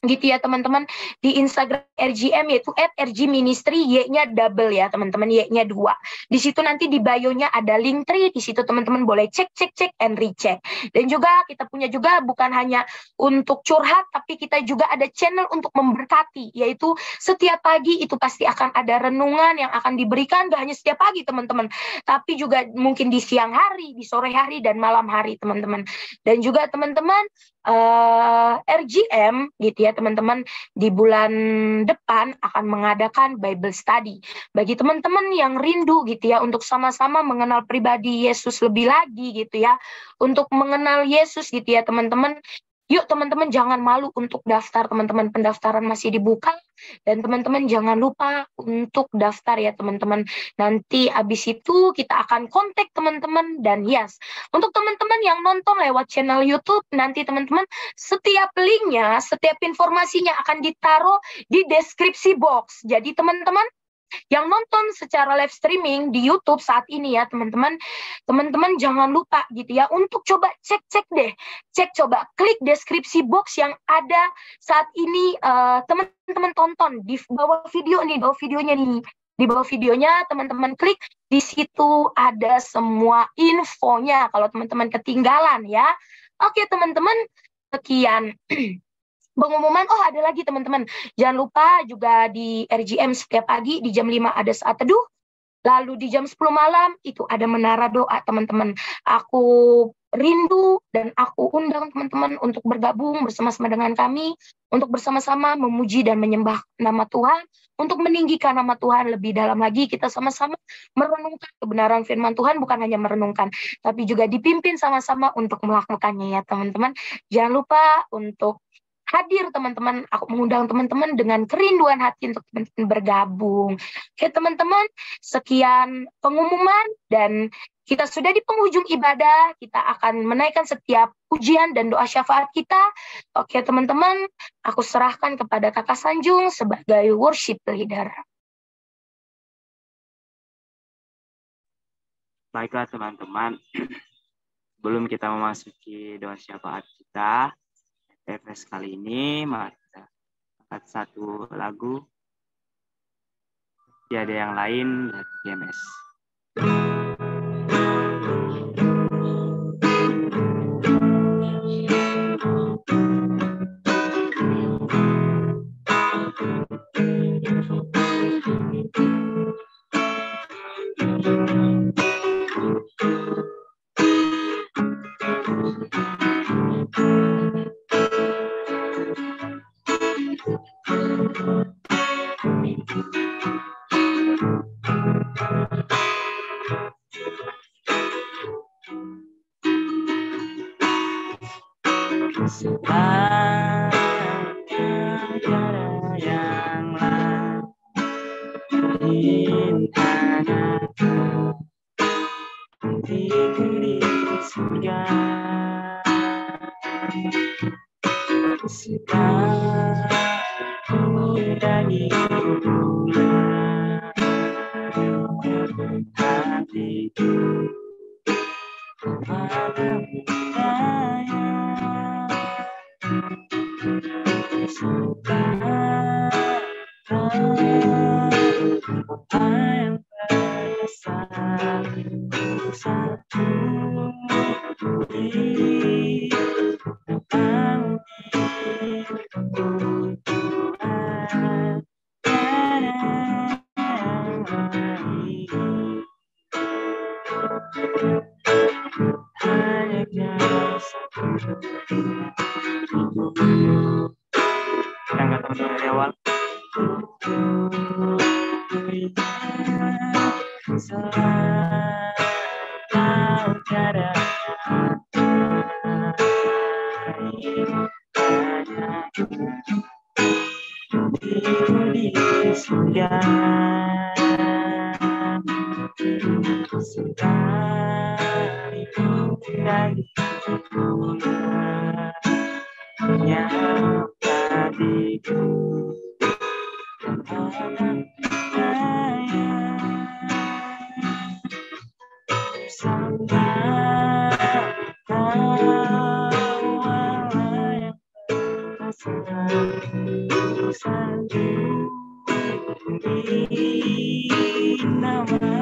gitu ya teman-teman, di Instagram RGM yaitu @rgministry, Y-nya double ya teman-teman, Y-nya 2. Di situ nanti di bio-nya ada Linktree, di situ teman-teman boleh cek and recheck. Dan juga kita punya juga bukan hanya untuk curhat, tapi kita juga ada channel untuk memberkati, yaitu setiap pagi itu pasti akan ada renungan yang akan diberikan, gak hanya setiap pagi teman-teman, tapi juga mungkin di siang hari, di sore hari, dan malam hari teman-teman. Dan juga teman-teman RGM gitu ya teman-teman, di bulan depan akan mengadakan Bible Study bagi teman-teman yang rindu gitu ya untuk sama-sama mengenal pribadi Yesus lebih lagi gitu ya, untuk mengenal Yesus gitu ya teman-teman. Yuk teman-teman jangan malu untuk daftar teman-teman, pendaftaran masih dibuka dan teman-teman jangan lupa untuk daftar ya teman-teman. Nanti habis itu kita akan kontak teman-teman. Dan yes, untuk teman-teman yang nonton lewat channel YouTube, nanti teman-teman setiap linknya, setiap informasinya akan ditaruh di deskripsi box. Jadi teman-teman yang nonton secara live streaming di YouTube saat ini ya teman-teman, teman-teman jangan lupa gitu ya untuk coba cek deh, coba klik deskripsi box yang ada saat ini, teman-teman tonton di bawah video nih, di bawah videonya teman-teman klik, di situ ada semua infonya kalau teman-teman ketinggalan ya. Oke teman-teman, sekian pengumuman. Oh ada lagi teman-teman, jangan lupa juga di RGM setiap pagi di jam 5 ada saat teduh, lalu di jam 10 malam itu ada menara doa teman-teman. Aku rindu dan aku undang teman-teman untuk bergabung bersama-sama dengan kami, untuk bersama-sama memuji dan menyembah nama Tuhan, untuk meninggikan nama Tuhan lebih dalam lagi. Kita sama-sama merenungkan kebenaran firman Tuhan, bukan hanya merenungkan, tapi juga dipimpin sama-sama untuk melakukannya ya teman-teman. Jangan lupa untuk hadir teman-teman, aku mengundang teman-teman dengan kerinduan hati untuk teman-teman bergabung. Oke teman-teman, sekian pengumuman dan kita sudah di penghujung ibadah, kita akan menaikkan setiap pujian dan doa syafaat kita. Oke teman-teman, aku serahkan kepada Kakak Sanjung sebagai worship leader. Baiklah teman-teman, sebelum kita memasuki doa syafaat kita, TFS kali ini, mari kita angkat satu lagu. Tiada yang lain dari GMS. yang perkasa untuk satu di namamu Tuhan. Hanya kau satu. Yang kata dari awal. Selalu tiada di surga sekalipun dari yang tadiku namamu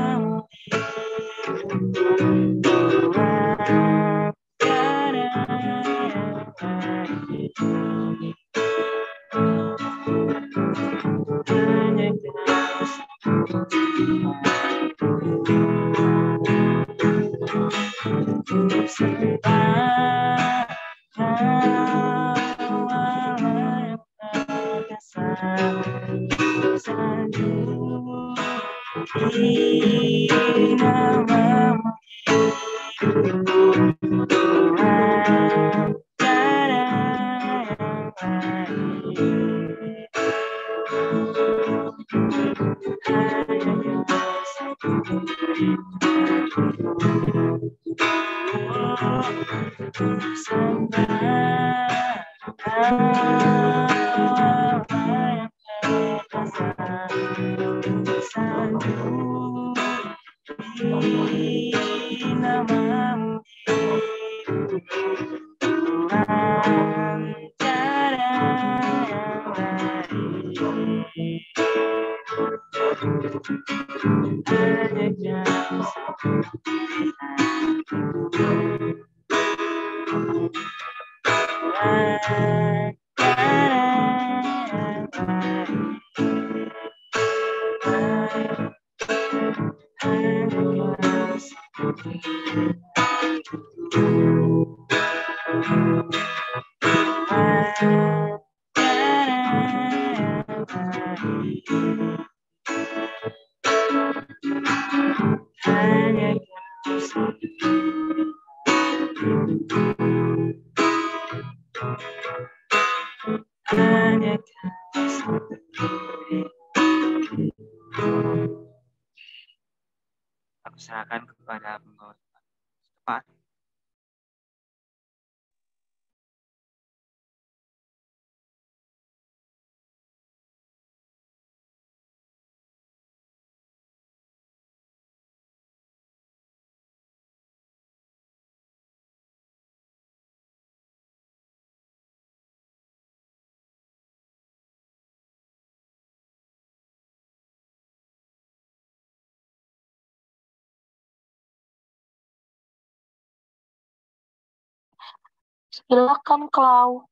aku serahkan kepada penggawa tepat. Silakan, Klau.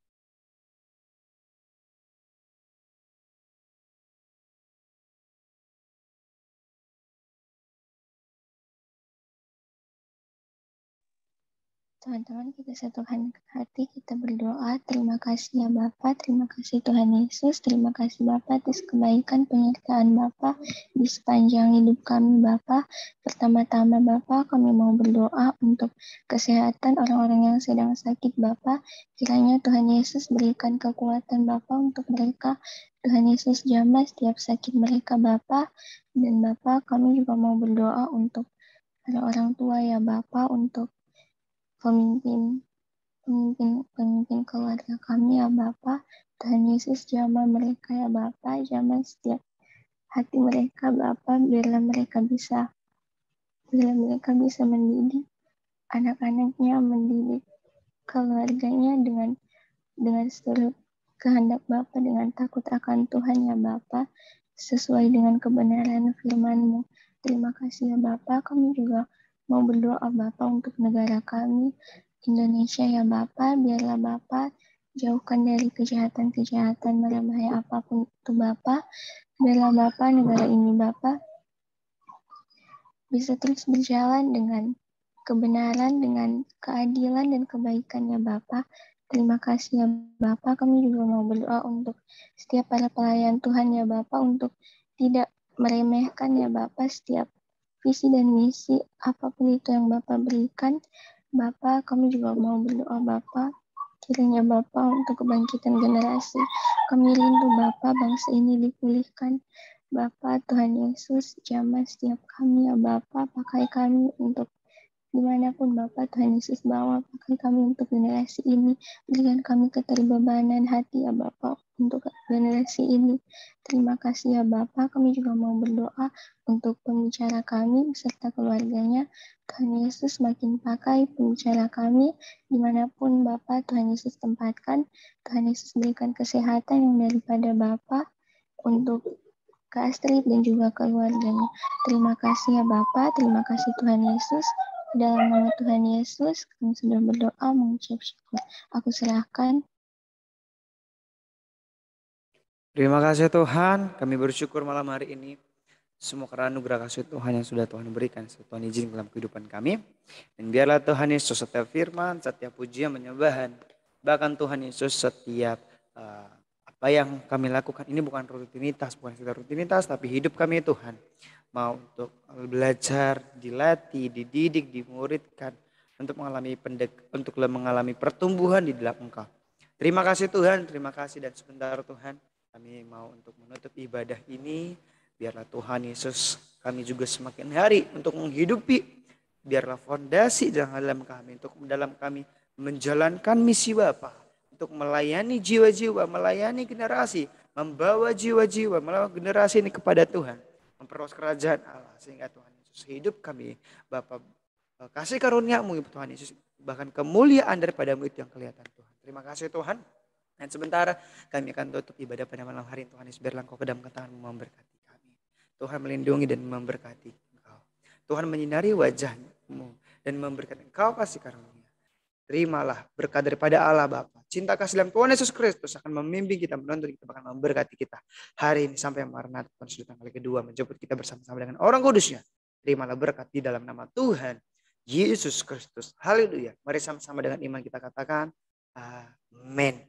Teman-teman, kita satukan hati, kita berdoa. Terima kasih ya Bapa, terima kasih Tuhan Yesus, terima kasih Bapa atas kebaikan penyertaan Bapa di sepanjang hidup kami Bapa. Pertama-tama Bapa, kami mau berdoa untuk kesehatan orang-orang yang sedang sakit Bapa. Kiranya Tuhan Yesus berikan kekuatan Bapa untuk mereka. Tuhan Yesus jamah setiap sakit mereka Bapa. Dan Bapa, kami juga mau berdoa untuk para orang tua ya Bapa, untuk pemimpin keluarga kami ya Bapa. Tuhan Yesus jamah mereka ya Bapa, jamah setiap hati mereka Bapa, biarlah mereka bisa mendidik anak-anaknya, mendidik keluarganya dengan seluruh kehendak Bapa, dengan takut akan Tuhan ya Bapa. sesuai dengan kebenaran firman-Mu. Terima kasih ya Bapa, kami juga mau berdoa Bapa untuk negara kami, Indonesia ya Bapa, biarlah Bapa jauhkan dari kejahatan-kejahatan mara bahaya apapun itu Bapa. Biarlah Bapa negara ini Bapa bisa terus berjalan dengan kebenaran, dengan keadilan dan kebaikan ya Bapa. Terima kasih ya Bapa, kami juga mau berdoa untuk setiap para pelayan Tuhan ya Bapa, untuk tidak meremehkan ya Bapa setiap visi dan misi apapun itu yang Bapa berikan. Bapa, kami juga mau berdoa Bapa, kiranya Bapa untuk kebangkitan generasi. Kami rindu Bapa bangsa ini dipulihkan. Bapa Tuhan Yesus, jamah setiap kami ya Bapa, pakai kami untuk dimanapun Bapak Tuhan Yesus bawa, pakai kami untuk generasi ini, berikan kami keterbebanan hati ya Bapak untuk generasi ini. Terima kasih ya Bapak, kami juga mau berdoa untuk pembicara kami beserta keluarganya. Tuhan Yesus makin pakai pembicara kami dimanapun Bapak Tuhan Yesus tempatkan. Tuhan Yesus berikan kesehatan yang daripada Bapak untuk Kak Astrid dan juga keluarganya. Terima kasih ya Bapak, terima kasih Tuhan Yesus. Dalam nama Tuhan Yesus, kami sudah berdoa mengucap syukur. Aku serahkan. Terima kasih Tuhan, kami bersyukur malam hari ini. Semua karena anugerah kasih Tuhan yang sudah Tuhan berikan. Tuhan izin dalam kehidupan kami. Dan biarlah Tuhan Yesus setiap firman, setiap pujian, penyembahan. Bahkan Tuhan Yesus setiap apa yang kami lakukan. Ini bukan rutinitas, bukan sekedar rutinitas. Tapi hidup kami Tuhan. Mau untuk belajar, dilatih, dididik, dimuridkan. Untuk mengalami pertumbuhan di dalam Engkau. Terima kasih Tuhan, terima kasih. Dan sebentar Tuhan, kami mau untuk menutup ibadah ini. Biarlah Tuhan Yesus kami juga semakin hari untuk menghidupi. Biarlah fondasi dalam kami, untuk dalam kami menjalankan misi Bapa, untuk melayani jiwa-jiwa, melayani generasi, membawa jiwa-jiwa, membawa generasi ini kepada Tuhan. Memperluas kerajaan Allah, sehingga Tuhan Yesus hidup kami. Bapa, kasih karunia-Mu Tuhan Yesus, bahkan kemuliaan daripada-Mu itu yang kelihatan Tuhan. Terima kasih Tuhan. Dan sebentar kami akan tutup ibadah pada malam hari. Tuhan Yesus, biarlah Engkau kedam ke tangan-Mu memberkati kami. Tuhan melindungi dan memberkati Engkau. Tuhan menyinari wajah-Mu dan memberikan Engkau kasih karunia. Terimalah berkat daripada Allah Bapa. Cinta kasih dalam Tuhan Yesus Kristus akan membimbing kita, menuntun kita, bahkan memberkati kita hari ini sampai Maranatha Tuhan sudah kali kedua menjemput kita bersama-sama dengan orang kudusnya. Terimalah berkat di dalam nama Tuhan Yesus Kristus. Haleluya. Mari sama-sama dengan iman kita katakan amin.